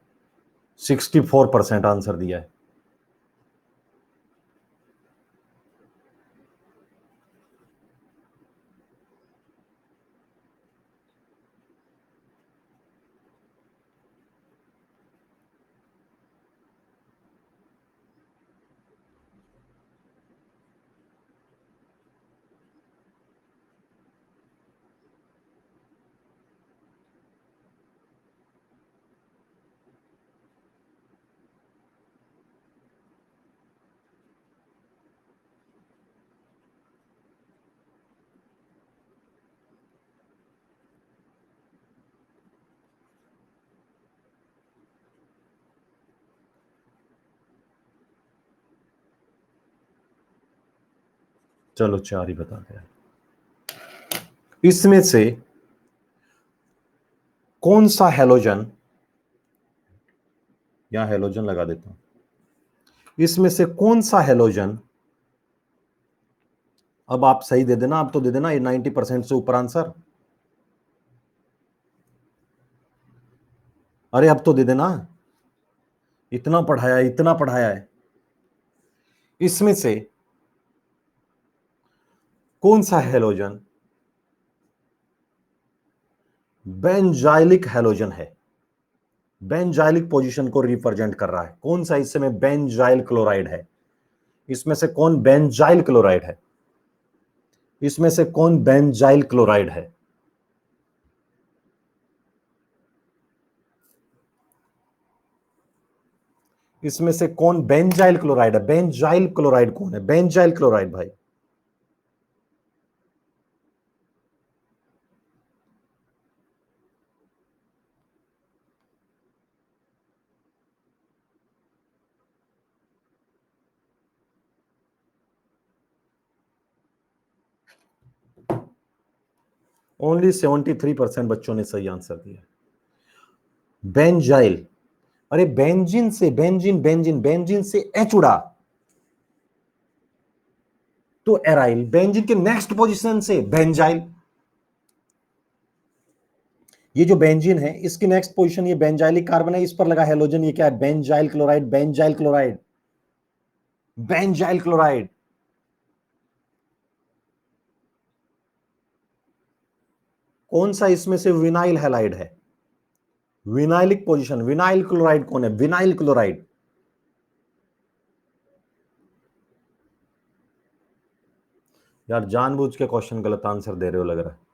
64% आंसर दिया है। चलो 4 ही बता दिया। इसमें से कौन सा हैलोजन, यहां हैलोजन लगा देता हूं, इसमें से कौन सा हैलोजन, अब आप सही दे देना, आप तो दे देना ये 90% से ऊपर आंसर। अरे अब तो दे देना, इतना पढ़ाया इतना पढ़ाया है। इसमें से कौन सा हैलोजन बेंजाइलिक हैलोजन है, बेंजाइलिक पोजीशन को रिप्रेजेंट कर रहा है, कौन सा इसमें बेंजाइल क्लोराइड है, इसमें से कौन बेंजाइल क्लोराइड है, इसमें से कौन बेंजाइल क्लोराइड है। इसमें से कौन बेंजाइल क्लोराइड है, बेंजाइल क्लोराइड कौन है, बेंजाइल क्लोराइड भाई। ओनली 73% बच्चों ने सही आंसर दिया। बेंजाइल, अरे बेंजीन से, बेंजीन बेंजीन बेंजीन से एच उड़ा तो एराइल, बेंजीन के नेक्स्ट पोजीशन से बेंजाइल, ये जो बेंजीन है इसकी नेक्स्ट पोजीशन ये बेंजाइलिक कार्बन है, इस पर लगा हेलोजन, ये क्या है, benzyl chloride, benzyl chloride, benzyl chloride. कौन सा इसमें से विनाइल हैलाइड है, विनाइलिक पोजीशन, विनाइल क्लोराइड कौन है, विनाइल क्लोराइड। यार जानबूझ के क्वेश्चन गलत आंसर दे रहे हो लग रहा है।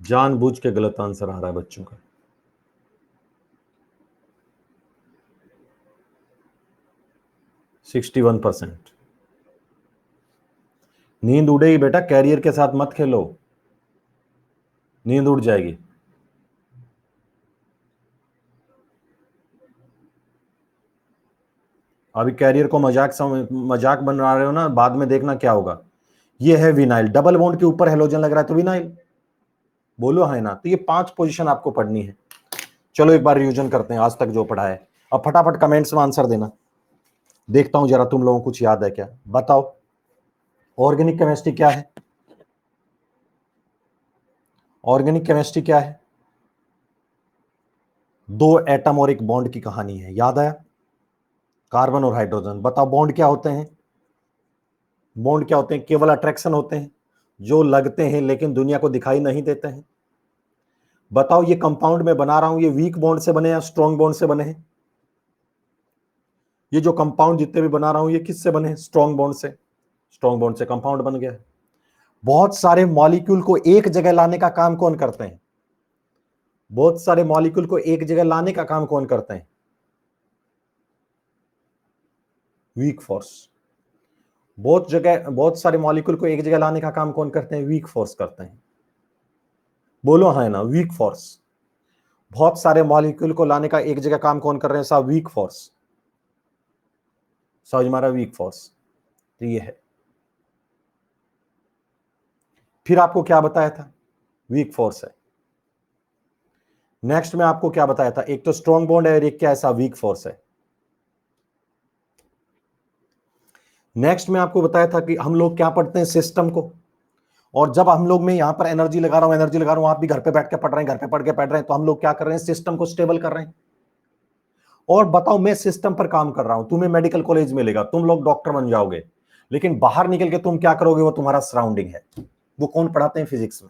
जानबूझ के गलत आंसर आ रहा है बच्चों का। सिक्सटी 1%। नींद उड़ेगी बेटा, कैरियर के साथ मत खेलो, नींद उड़ जाएगी। अभी कैरियर को मजाक बना रहे हो ना, बाद में देखना क्या होगा। ये है विनाइल, डबल बॉन्ड के ऊपर हेलोजन लग रहा है तो विनाइल, बोलो है ना। तो ये 5 पोजीशन आपको पढ़नी है। चलो एक बार रिवीजन करते हैं आज तक जो पढ़ा है। अब फटाफट कमेंट्स में आंसर देना, देखता हूं जरा तुम लोगों को कुछ याद है क्या, बताओ। ऑर्गेनिक केमिस्ट्री क्या है, ऑर्गेनिक केमिस्ट्री क्या है, 2 एटम और एक बॉन्ड की कहानी है, याद आया, कार्बन और हाइड्रोजन। बताओ बॉन्ड क्या होते हैं, बॉन्ड क्या होते हैं, केवल अट्रैक्शन होते हैं जो लगते हैं लेकिन दुनिया को दिखाई नहीं देते हैं। बताओ ये कंपाउंड में बना रहा हूं, ये वीक बॉन्ड से बने या स्ट्रॉन्ग बॉन्ड से बने हैं, ये जो कंपाउंड जितने भी बना रहा हूं ये किससे बने हैं, स्ट्रॉन्ग बॉन्ड से, स्ट्रॉन्ग बॉन्ड से कंपाउंड बन गया। बहुत सारे मॉलिक्यूल को एक जगह लाने का काम कौन करते हैं, बहुत सारे मॉलिक्यूल को एक जगह लाने का काम कौन करते हैं, वीक फोर्स। बहुत सारे मॉलिक्यूल को एक जगह लाने का काम कौन करते हैं, वीक फोर्स करते हैं, बोलो हाँ ना, वीक फोर्स। बहुत सारे मॉलिक्यूल को लाने का एक जगह काम कौन कर रहे हैं साहब? Weak force. समझ मारा? Weak force. तो ये है। फिर आपको क्या बताया था? वीक फोर्स है। नेक्स्ट में आपको क्या बताया था? एक तो स्ट्रॉन्ग बॉन्ड है और एक क्या है साहब? वीक फोर्स है। नेक्स्ट में आपको बताया था कि हम लोग क्या पढ़ते हैं? सिस्टम को। और जब हम लोग, मैं यहां पर एनर्जी लगा रहा हूं, आप भी घर पे बैठ के पढ़ रहे हैं, घर पे पढ़ के पढ़ रहे हैं, तो हम लोग क्या कर रहे हैं? सिस्टम को स्टेबल कर रहे हैं। और बताओ, मैं सिस्टम पर काम कर रहा हूं, तुम्हें मेडिकल कॉलेज मिलेगा, तुम लोग डॉक्टर बन जाओगे, लेकिन बाहर निकल के तुम क्या करोगे? वो तुम्हारा सराउंडिंग है। वो कौन पढ़ाते हैं फिजिक्स में?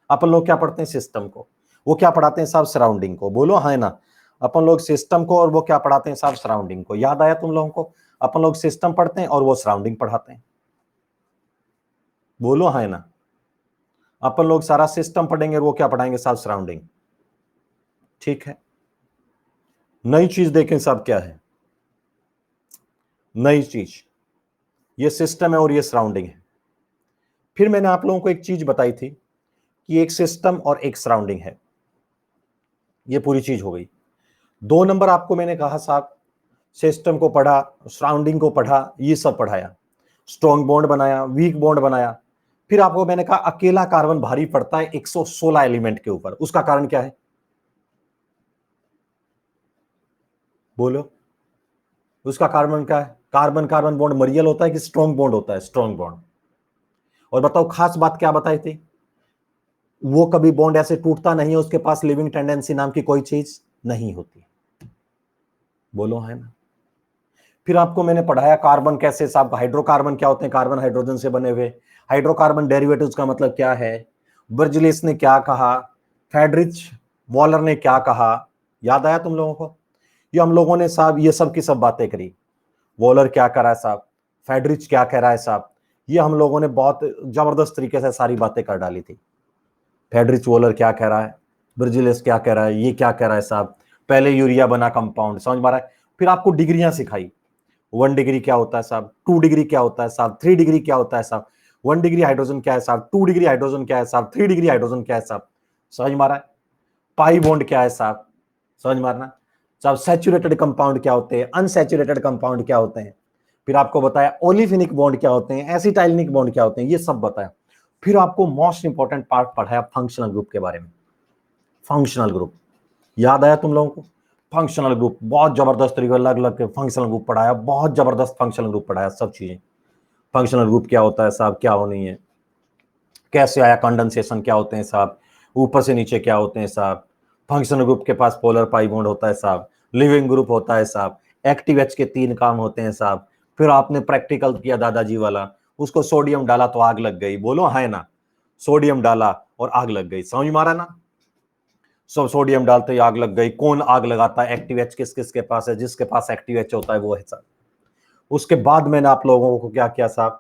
अपन लोग क्या पढ़ते हैं? सिस्टम को। वो क्या पढ़ाते हैं साहब? सराउंडिंग को। बोलो हाँ ना? अपन लोग सिस्टम को और वो क्या पढ़ाते हैं साहब? सराउंडिंग को। याद आया तुम लोगों को? अपन लोग सिस्टम पढ़ते हैं और वो सराउंडिंग पढ़ाते हैं। बोलो हाँ ना? अपन लोग सारा सिस्टम पढ़ेंगे और वो क्या पढ़ाएंगे साहब? सराउंडिंग। ठीक है। नई चीज देखें साहब, क्या है नई चीज? ये सिस्टम है और ये सराउंडिंग है। फिर मैंने आप लोगों को एक चीज बताई थी कि एक सिस्टम और एक सराउंडिंग है। ये पूरी चीज हो गई। 2 नंबर आपको मैंने कहा साहब, सिस्टम को पढ़ा, सराउंडिंग को पढ़ा, ये सब पढ़ाया, स्ट्रॉन्ग बॉन्ड बनाया, वीक बॉन्ड बनाया। फिर आपको मैंने कहा अकेला कार्बन भारी पड़ता है 116 एलिमेंट के ऊपर। उसका कारण क्या है? बोलो। उसका कार्बन क्या है? कार्बन कार्बन बॉन्ड मरियल होता है कि स्ट्रॉन्ग बॉन्ड होता है? Strong bond. और बताओ खास बात क्या बताई थी? वो कभी बॉन्ड ऐसे टूटता नहीं है, उसके पास लिविंग टेंडेंसी नाम की कोई चीज नहीं होती। बोलो है ना? फिर आपको मैंने पढ़ाया कार्बन कैसे साहब, हाइड्रोकार्बन क्या होते हैं? कार्बन हाइड्रोजन से बने हुए। हाइड्रोकार्बन डेरिवेटिव्स का मतलब क्या है? बर्जलिस ने क्या कहा? फ्रेडरिच वॉलर ने क्या कहा? याद आया तुम लोगों को? ये हम लोगों ने साहब ये सब की सब बातें करी। वॉलर क्या कर रहा है साहब, फ्रेडरिच क्या कह रहा है साहब, ये हम लोगों ने बहुत जबरदस्त तरीके से सारी बातें कर डाली थी। फ्रेडरिच वॉलर क्या कह रहा है, बर्जिलियस क्या कह रहा है, ये क्या कह रहा है साहब, पहले यूरिया बना कंपाउंड। समझ में आ रहा है? फिर आपको डिग्रियां सिखाई। 1 डिग्री क्या होता है साहब, 2 डिग्री क्या होता है साहब, 3 डिग्री क्या होता है साहब, 1 डिग्री हाइड्रोजन क्या है साहब, 2 डिग्री हाइड्रोजन क्या है साहब, 3 डिग्री हाइड्रोजन क्या है साहब। समझ में आ रहा है? पाई बॉन्ड क्या है साहब, समझ मारना साहब। सैचुरेटेड कंपाउंड क्या होते हैं, अनसैचुरेटेड कंपाउंड क्या होते हैं। फिर आपको बताया ओलिफिनिक बॉन्ड क्या होते हैं, एसिटाइलिनिक बॉन्ड क्या होते हैं, ये सब बताया। फिर आपको मोस्ट इंपॉर्टेंट पार्ट पढ़ाया फंक्शनल ग्रुप के बारे में। फंक्शनल ग्रुप याद आया तुम लोगों को? फंक्शनल ग्रुप बहुत जबरदस्त तरीके, अलग अलग के फंक्शनल ग्रुप पढ़ाया, बहुत जबरदस्त फंक्शनल ग्रुप पढ़ाया, सब चीजें। फंक्शनल ग्रुप क्या होता है साहब, क्या हो नहीं है, कैसे आया कंडेंसेशन क्या होते हैं साहब, ऊपर से नीचे क्या होते हैं साहब। फंक्शनल ग्रुप के पास पोलर पाई बॉन्ड होता है साहब, लिविंग ग्रुप होता है साहब, एक्टिव एच के 3 काम होते हैं साहब। फिर आपने प्रैक्टिकल किया दादाजी वाला, उसको सोडियम डाला तो आग लग गई। बोलो है ना? सोडियम डाला और आग लग गई। समझ मारा ना? सब सोडियम डालते ही आग लग गई। कौन आग लगाता है? एक्टिव एच किस किस के पास है? जिसके पास एक्टिव एच होता है वो है साहब। उसके बाद मैंने आप लोगों को क्या किया साहब,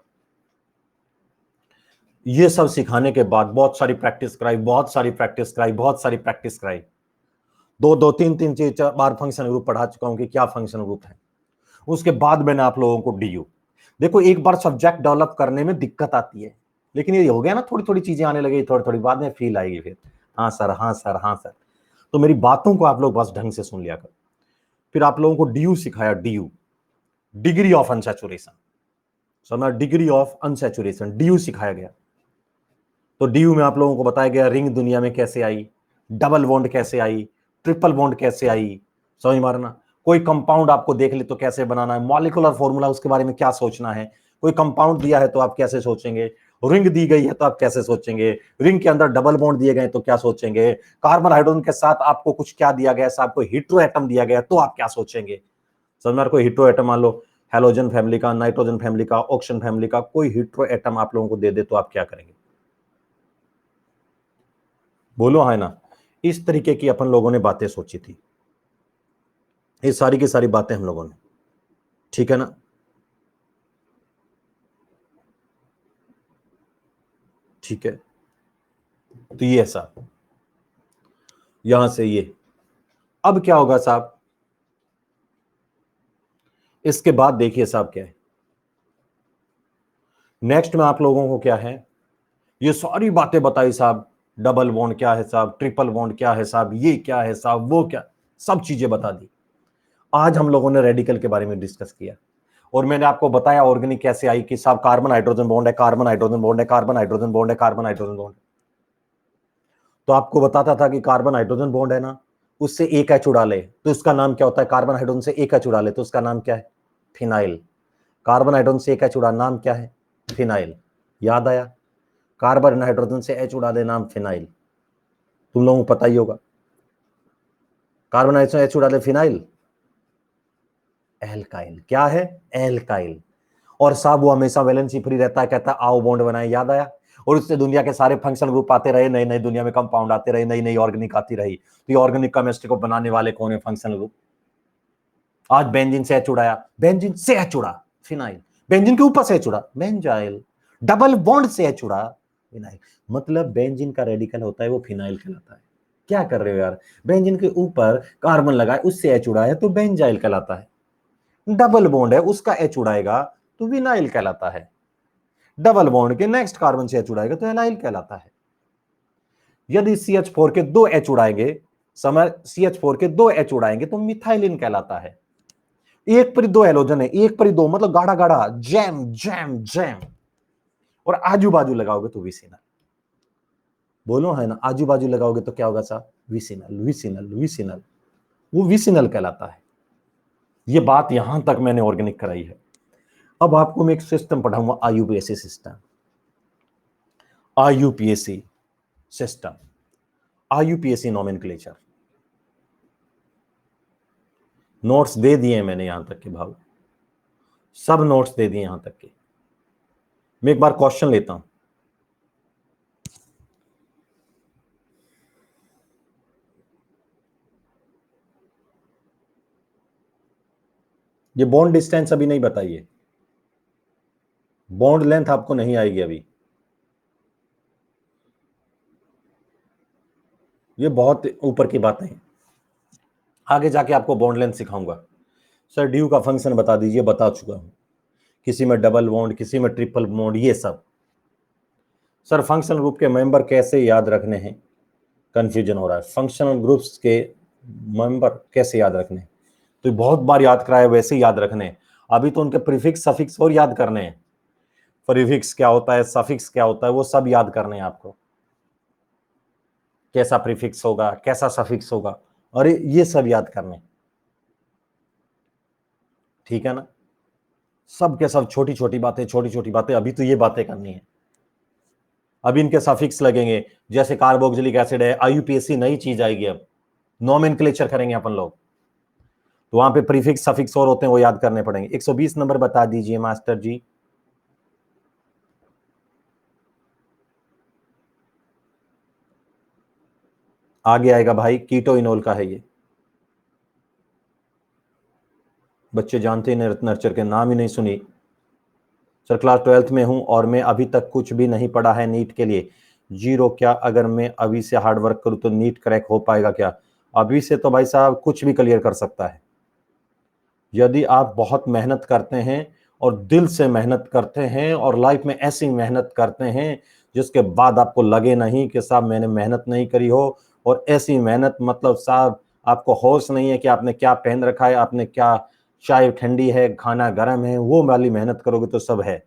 ये सब सिखाने के बाद बहुत सारी प्रैक्टिस कराई, बहुत सारी प्रैक्टिस कराई, बहुत सारी प्रैक्टिस कराई। दो दो तीन तीन चार बार फंक्शनल ग्रुप पढ़ा चुका हूं कि क्या फंक्शनल ग्रुप है। उसके बाद मैंने आप लोगों को डीयू। देखो एक बार सब्जेक्ट डेवलप करने में दिक्कत आती है, लेकिन ये हो गया ना, थोड़ी थोड़ी चीजें आने लगी, थोड़ी थोड़ी बाद में फील आएगी फिर। हाँ सर, हाँ सर, हाँ सर। तो मेरी बातों को आप लोग बस ढंग से सुन लिया करो। फिर आप लोगों को डीयू सिखाया। DU degree of unsaturation. समझ, डिग्री ऑफ अनसैचुरेशन डीयू सिखाया गया। तो डीयू में आप लोगों को बताया गया रिंग दुनिया में कैसे आई, डबल बॉन्ड कैसे आई, ट्रिपल बॉन्ड कैसे आई। समझ मारना? कोई कंपाउंड आपको देख ले तो कैसे बनाना है, मॉलिक्यूलर फॉर्मूला उसके बारे में क्या सोचना है। कोई कंपाउंड दिया है तो आप कैसे सोचेंगे, रिंग दी गई है तो आप कैसे सोचेंगे, रिंग के अंदर डबल बॉन्ड दिए गए तो क्या सोचेंगे, कार्बन हाइड्रोजन के साथ आपको कुछ क्या दिया गया है, आपको हीट्रो एटम दिया गया तो आप क्या सोचेंगे। समझ में? कोई हीट्रो एटम मान लो हेलोजन फैमिली का, नाइट्रोजन फैमिली का, ऑक्सीजन फैमिली का कोई हीट्रो एटम आप लोगों को दे दे तो आप क्या करेंगे। बोलो है ना? इस तरीके की अपन लोगों ने बातें सोची थी, ये सारी की सारी बातें हम लोगों ने। ठीक है ना? ठीक है। तो ये साहब यहां से ये, अब क्या होगा साहब, इसके बाद देखिए साहब क्या है नेक्स्ट में आप लोगों को क्या है, ये सारी बातें बताई साहब। डबल बॉन्ड क्या है साहब, ट्रिपल बॉन्ड क्या है साहब, ये क्या है साहब, वो क्या, सब चीजें बता दी। आज हम लोगों ने रेडिकल के बारे में डिस्कस किया और मैंने आपको बताया ऑर्गेनिक कैसे आई कि साहब कार्बन हाइड्रोजन बॉन्ड है, कार्बन हाइड्रोजन बॉन्ड है, कार्बन हाइड्रोजन बॉन्ड है, कार्बन हाइड्रोजन बॉन्ड। तो आपको बताता था कि कार्बन हाइड्रोजन बॉन्ड है ना, उससे एक एच उड़ा ले तो उसका नाम क्या होता है, कार्बन हाइड्रोजन से एक एच उड़ा ले तो उसका नाम क्या है, फिनाइल। कार्बन हाइड्रोजन से एक एच उड़ा, नाम क्या है, फिनाइल। याद आया, कार्बन हाइड्रोजन से एच उड़ा दे, नाम फिनाइल। तुम लोगों को पता ही होगा, कार्बन हाइड्रोजन एच उड़ा दे, फिनाइल, एल्काइल। क्या है, एल्काइल। और साहब वो हमेशा वैलेंसी फ्री रहता है, कहता है आओ बॉन्ड बनाए, याद आया। और उससे दुनिया के सारे फंक्शनल ग्रुप आते रहे, नई नई दुनिया में कंपाउंड आते रहे, नई नई ऑर्गेनिक आती रही। तो ये ऑर्गेनिक केमिस्ट्री को बनाने वाले कौन है, फंक्शनल ग्रुप। आज बेंजीन से एच उड़ाया, बेंजीन से एच उड़ा, फिनाइल। बेंजीन के ऊपर से एच उड़ा, बेंजाइल। डबल बॉन्ड से एच उड़ा, फिनाइल। मतलब बेंजीन का रेडिकल होता है वो फिनाइल कहलाता है। क्या कर रहे हो यार, बेंजीन के ऊपर कार्बन लगाए उससे एच उड़ा है तो बेंजाइल कहलाता है। डबल बॉन्ड है उसका एच उड़ाएगा तो विनाइल कहलाता है। डबल बॉन्ड के नेक्स्ट कार्बन से एच उड़ाएगा तो एनाइल कहलाता है। यदि CH4 के दो एच उड़ाएंगे, समय CH4 के दो एच उड़ाएंगे तो मिथाइलिन कहलाता है। एक पर दो एलोजन है, एक पर दो मतलब गाढ़ा गाढ़ा, जैम जैम जैम। और आजू बाजू लगाओगे तो विसिनल। बोलो है ना, आजू बाजू लगाओगे तो क्या होगा साहब, विसिनल विसिनल विसिनल। वो विसिनल कहलाता है। ये बात यहां तक मैंने ऑर्गेनिक कराई है। अब आपको मैं एक सिस्टम पढ़ाऊंगा, IUPAC system. IUPAC system, IUPAC nomenclature. Notes दे दिए मैंने यहां तक के भाव, सब नोट्स दे दिए यहां तक के। मैं एक बार क्वेश्चन लेता हूं। ये बॉन्ड डिस्टेंस अभी नहीं बताइए, बॉन्ड लेंथ आपको नहीं आएगी अभी, ये बहुत ऊपर की बातें हैं। आगे जाके आपको बॉन्ड लेंथ सिखाऊंगा। सर ड्यू का फंक्शन बता दीजिए, बता चुका हूं। किसी में डबल बॉन्ड, किसी में ट्रिपल बॉन्ड, ये सब। सर फंक्शनल ग्रुप के मेंबर कैसे याद रखने हैं, कंफ्यूजन हो रहा है। फंक्शनल ग्रुप्स के मेंबर कैसे याद रखने हैं, तो बहुत बार याद कराया, वैसे याद रखने हैं। अभी तो उनके प्रीफिक्स सफिक्स और याद करने हैं। प्रीफिक्स क्या होता है, सफिक्स क्या होता है, वो सब याद करने हैं आपको। कैसा प्रीफिक्स होगा, कैसा सफिक्स होगा, अरे ये सब याद करने, ठीक है ना। सब के सब छोटी छोटी बातें, छोटी छोटी बातें, अभी तो ये बातें करनी है। अब इनके सफिक्स लगेंगे, जैसे कार्बोक्सिलिक एसिड है, IUPAC नई चीज आएगी अब, नोमेनक्लेचर करेंगे अपन लोग। तो वहां पे प्रीफिक्स सफिक्स और होते हैं, वो याद करने पड़ेंगे। 120 नंबर बता दीजिए मास्टर जी। आगे आएगा भाई, कीटोइनोल का है ये। बच्चे जानते ही नहीं, नर्चर के नाम ही नहीं सुनी। सर क्लास 12th में हूं और मैं अभी तक कुछ भी नहीं पढ़ा है नीट के लिए। जीरो क्या, अगर मैं अभी से हार्ड वर्क करूं तो नीट क्रैक हो पाएगा क्या। अभी से तो भाई साहब कुछ भी क्लियर कर सकता है, यदि आप बहुत मेहनत करते हैं और दिल से मेहनत करते हैं और लाइफ में ऐसी मेहनत करते हैं जिसके बाद आपको लगे नहीं कि साहब मैंने मेहनत नहीं करी हो। और ऐसी मेहनत मतलब साहब आपको होश नहीं है कि आपने क्या पहन रखा है, आपने क्या, चाय ठंडी है, खाना गर्म है, वो वाली मेहनत करोगे तो सब है।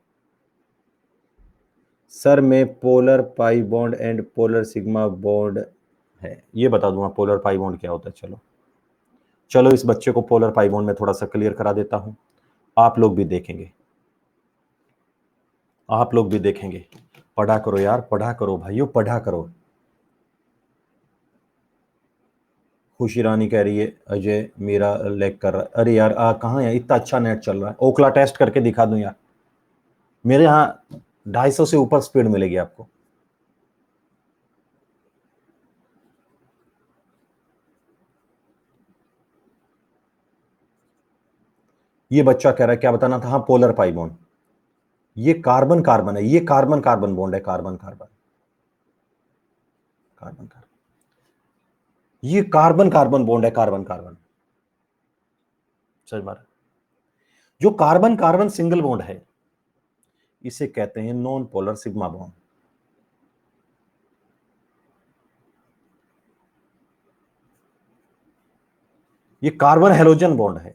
सर में polar pi bond and polar sigma bond है, ये बता दूंगा पोलर पाई बॉन्ड क्या होता है। चलो चलो इस बच्चे को पोलर पाई बॉन्ड में थोड़ा सा क्लियर करा देता हूं, आप लोग भी देखेंगे, आप लोग भी देखेंगे। पढ़ा करो यार, पढ़ा करो भाइयों, पढ़ा करो। खुशी रानी कह रही है अजय मेरा लैग कर रहा है। अरे यार कहाँ है, इतना अच्छा नेट चल रहा है, ओखला टेस्ट करके दिखा दूं यार। मेरे यहाँ 250 से ऊपर स्पीड मिलेगी आपको। ये बच्चा कह रहा है क्या बताना था, हाँ पोलर पाई बॉन्ड। ये कार्बन कार्बन है, ये कार्बन कार्बन बॉन्ड है, कार्बन कार्बन कार्बन कार्बन, ये कार्बन कार्बन बॉन्ड है, कार्बन कार्बन। समझ मारा। जो कार्बन कार्बन सिंगल बॉन्ड है इसे कहते हैं नॉन पोलर सिग्मा बॉन्ड। ये कार्बन हेलोजन बॉन्ड है,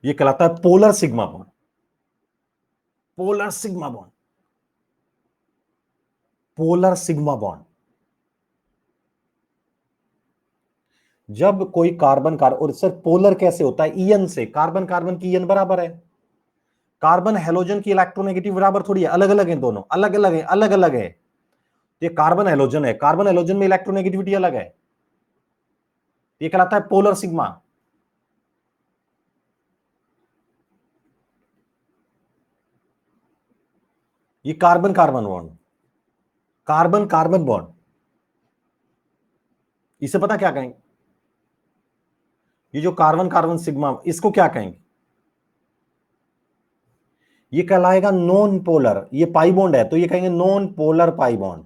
ये कहलाता है polar sigma bond. Polar sigma bond, polar sigma bond. जब कोई कार्बन और सर पोलर कैसे होता है? ईएन से। कार्बन कार्बन की ईएन बराबर है। कार्बन हेलोजन की इलेक्ट्रोनेगेटिव बराबर थोड़ी है, अलग अलग है दोनों, अलग अलग है, अलग अलग है। ये कार्बन हेलोजन है, कार्बन हेलोजन में इलेक्ट्रोनेगेटिविटी अलग है, ये कहलाता है पोलर सिग्मा। ये carbon carbon bond, carbon carbon bond, इसे पता क्या कहेंगे? ये जो कार्बन कार्बन सिग्मा, इसको क्या कहेंगे? ये कहलाएगा नॉन पोलर। ये पाई बॉन्ड है तो ये कहेंगे नॉन पोलर पाई बॉन्ड।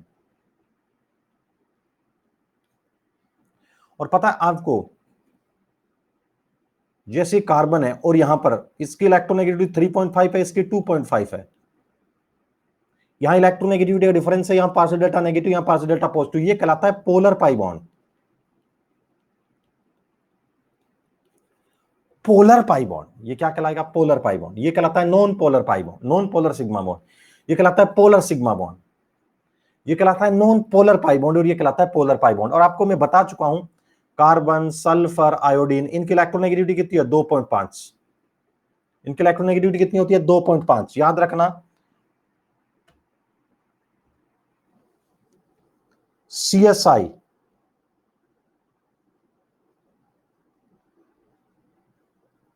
और पता है आपको, जैसे कार्बन है और यहां पर इसकी इलेक्ट्रोनेगेटिविटी 3.5 है, इसकी 2.5 है। यहां इलेक्ट्रोनेगेटिविटी का डिफरेंस है, यहां पार्शियल डेल्टा नेगेटिव, यहां पार्शियल डेल्टा पॉजिटिव। ये कहलाता है polar pi bond. Polar pi bond ये क्या कहलाएगा? Polar pi bond. ये कहलाता है non polar pi bond, non polar sigma bond. ये कहलाता है पोलर सिग्मा बॉन्ड। ये कहलाता है नॉन पोलर पाई बॉन्ड और ये कहलाता है पोलर पाई बॉन्ड। और आपको मैं बता चुका हूं, कार्बन, सल्फर, आयोडीन, इनकी इलेक्ट्रोनेगेटिविटी कितनी है? 2.5। इनकी इलेक्ट्रोनेगेटिविटी कितनी होती है? 2.5। याद रखना, CSI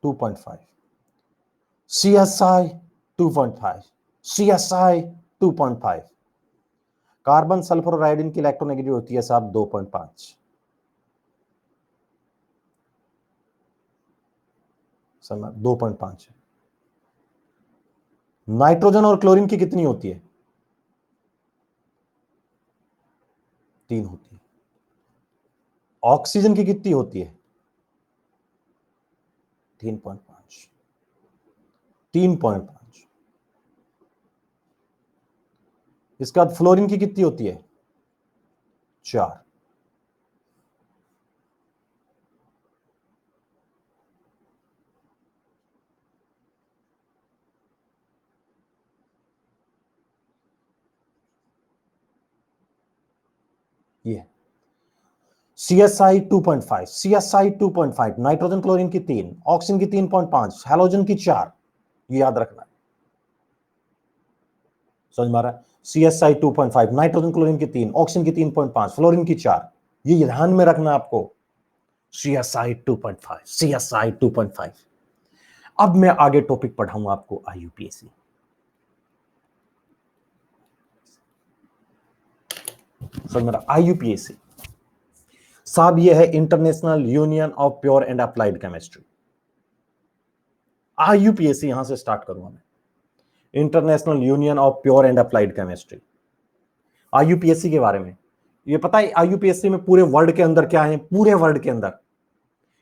2.5, CSI 2.5, CSI 2.5। Carbon, sulphur और आयोडीन की इलेक्ट्रोनेगेटिव होती है साहब 2.5। समझ? 2.5 है। नाइट्रोजन और क्लोरीन की कितनी होती है? 3 होती है। ऑक्सीजन की कितनी होती है? 3.5। 3.5। इसके बाद फ्लोरीन की कितनी होती है? 4। ये CSI 2.5, CSI 2.5, नाइट्रोजन क्लोरीन की 3, ऑक्सीजन की 3.5, हैलोजन की 4। ये याद रखना है। समझ में आ रहा है? CSI 2.5, नाइट्रोजन क्लोरीन की 3, ऑक्सीजन की 3.5, फ्लोरीन की 4। ये ध्यान में रखना आपको। CSI 2.5, CSI 2.5। अब मैं आगे टॉपिक पढ़ाऊंगा आपको IUPAC। समझ में? IUPAC साहब ये है international union of pure and applied chemistry. IUPAC यहां से स्टार्ट करूंगा मैं, international union of pure and applied chemistry. IUPAC के बारे में ये पता है? IUPAC में पूरे वर्ल्ड के अंदर क्या है? पूरे वर्ल्ड के अंदर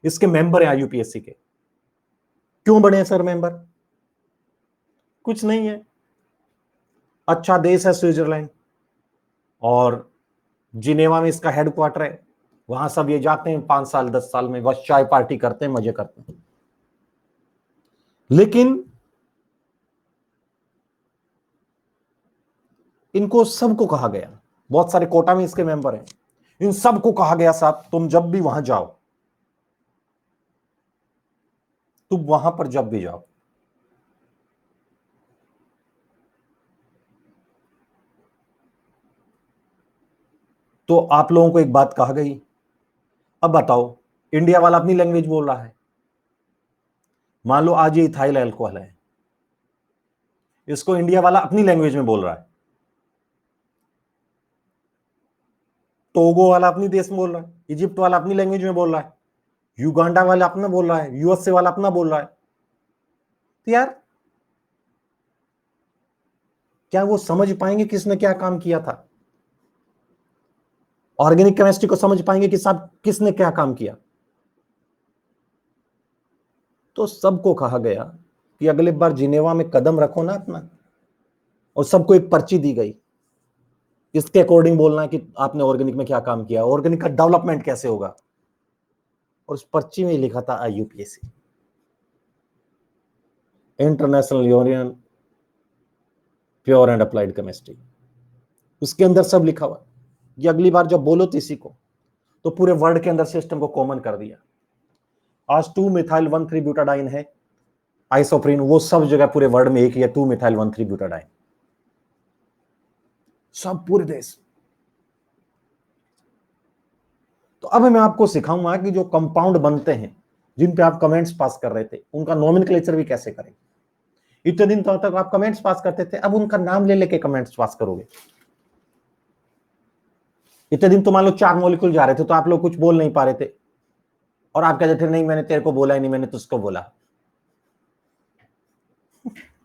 इसके मेंबर हैं IUPAC के। क्यों बने सर मेंबर? कुछ नहीं है, अच्छा देश है स्विट्जरलैंड और जिनेवा में इसका हेडक्वार्टर है। वहां सब ये जाते हैं 5 साल 10 साल में, बस चाय पार्टी करते हैं, मजे करते हैं। लेकिन इनको सबको कहा गया, बहुत सारे कोटा में इसके मेंबर हैं, इन सबको कहा गया साहब तुम जब भी वहां जाओ, तुम वहां पर जब भी जाओ, तो आप लोगों को एक बात कहा गई। अब बताओ, इंडिया वाला अपनी लैंग्वेज बोल रहा है, मान लो आज ये इथाइल अल्कोहल है, इसको इंडिया वाला अपनी लैंग्वेज में बोल रहा है, टोगो वाला अपनी देश में बोल रहा है, इजिप्ट वाला अपनी लैंग्वेज में बोल रहा है, युगांडा वाला अपना बोल रहा है, USA वाला अपना बोल रहा है। तो यार क्या वो समझ पाएंगे किसने क्या काम किया था? ऑर्गेनिक केमिस्ट्री को समझ पाएंगे कि साहब किसने क्या काम किया? तो सबको कहा गया कि अगली बार जिनेवा में कदम रखो ना अपना, और सबको एक पर्ची दी गई, इसके अकॉर्डिंग बोलना है कि आपने ऑर्गेनिक में क्या काम किया, ऑर्गेनिक का डेवलपमेंट कैसे होगा। और उस पर्ची में लिखा था IUPAC, international union pure and applied chemistry. उसके अंदर सब लिखा हुआ। ये अगली बार जब बोलो किसी को तो पूरे वर्ड के अंदर सिस्टम को कॉमन कर दिया। आज 2-methyl-1,3-ब्यूटाडाइन है, आइसोप्रीन, वो सब जगह पूरे वर्ल्ड में एक ही है, 2-methyl-1,3-ब्यूटाडाइन, सब पूरे देश। तो अब मैं आपको सिखाऊंगा कि जो कंपाउंड बनते हैं जिन पे आप कमेंट्स पास कर रहे थे, उनका नोमेनक्लेचर भी कैसे करें। इतने दिन तक आप कमेंट्स पास करते थे, अब उनका नाम ले लेके कमेंट्स पास करोगे। इतने दिन तो मान लो 4 मॉलिक्यूल जा रहे थे तो आप लोग कुछ बोल नहीं पा रहे थे, और आप कहते थे नहीं मैंने तेरे को बोला ही नहीं, मैंने तुझको बोला।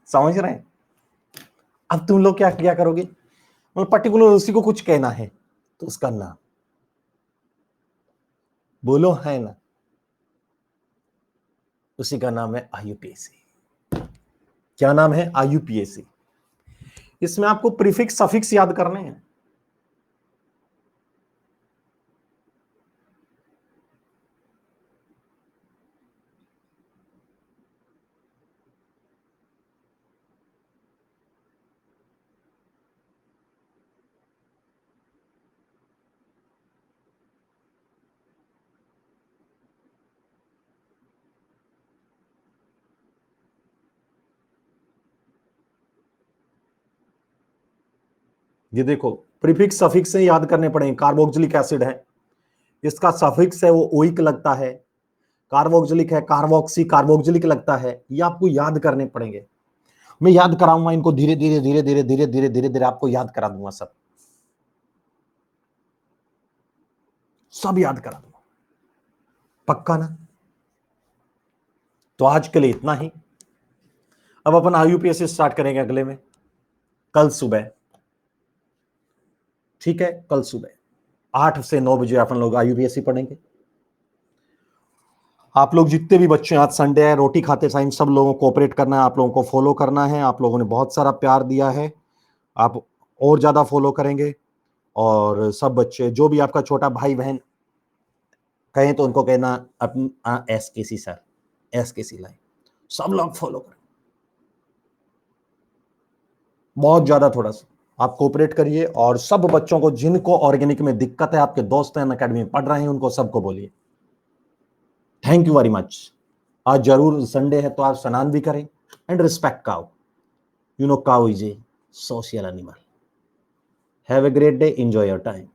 समझ रहे हैं। अब तुम लोग क्या क्या करोगे, मतलब पर्टिकुलर उसी को कुछ कहना है तो उसका नाम बोलो, है ना, उसी का नाम है IUPAC। क्या नाम है? IUPAC। इसमें आपको प्रीफिक्स सफिक्स याद करने हैं। ये देखो प्रीफिक्स सफिक्स से याद करने पड़ेंगे। कार्बोक्सिलिक एसिड है, इसका सफिक्स है वो ओइक लगता है। कार्बोक्सिलिक है, कार्बोक्सी कार्बोक्सिलिक लगता है। ये आपको याद करने पड़ेंगे। मैं याद कराऊंगा इनको धीरे धीरे धीरे धीरे धीरे धीरे धीरे धीरे आपको याद करा दूंगा। सब सब याद करा दूंगा, पक्का ना। तो आज के लिए इतना ही। अब अपन IUPAC स्टार्ट करेंगे अगले में, कल सुबह। ठीक है, कल सुबह 8 से 9 बजे अपन लोग IUPAC पढ़ेंगे। आप लोग जितने भी बच्चे, आज संडे है, रोटी खाते टाइम सब लोगों को कोऑपरेट करना है, आप लोगों को फॉलो करना है। आप लोगों ने बहुत सारा प्यार दिया है, आप और ज्यादा फॉलो करेंगे। और सब बच्चे, जो भी आपका छोटा भाई बहन कहें तो उनको कहना अपना SKC सर, SKC लाइन, सब लोग फॉलो करें। बहुत ज्यादा थोड़ा सा आप कोऑपरेट करिए। और सब बच्चों को जिनको ऑर्गेनिक में दिक्कत है, आपके दोस्त हैं अकेडमी में पढ़ रहे हैं, उनको सबको बोलिए थैंक यू वेरी मच। आज जरूर संडे है तो आप स्नान भी करें and respect cow. You know, cow is a social animal. Have a great day. Enjoy your time.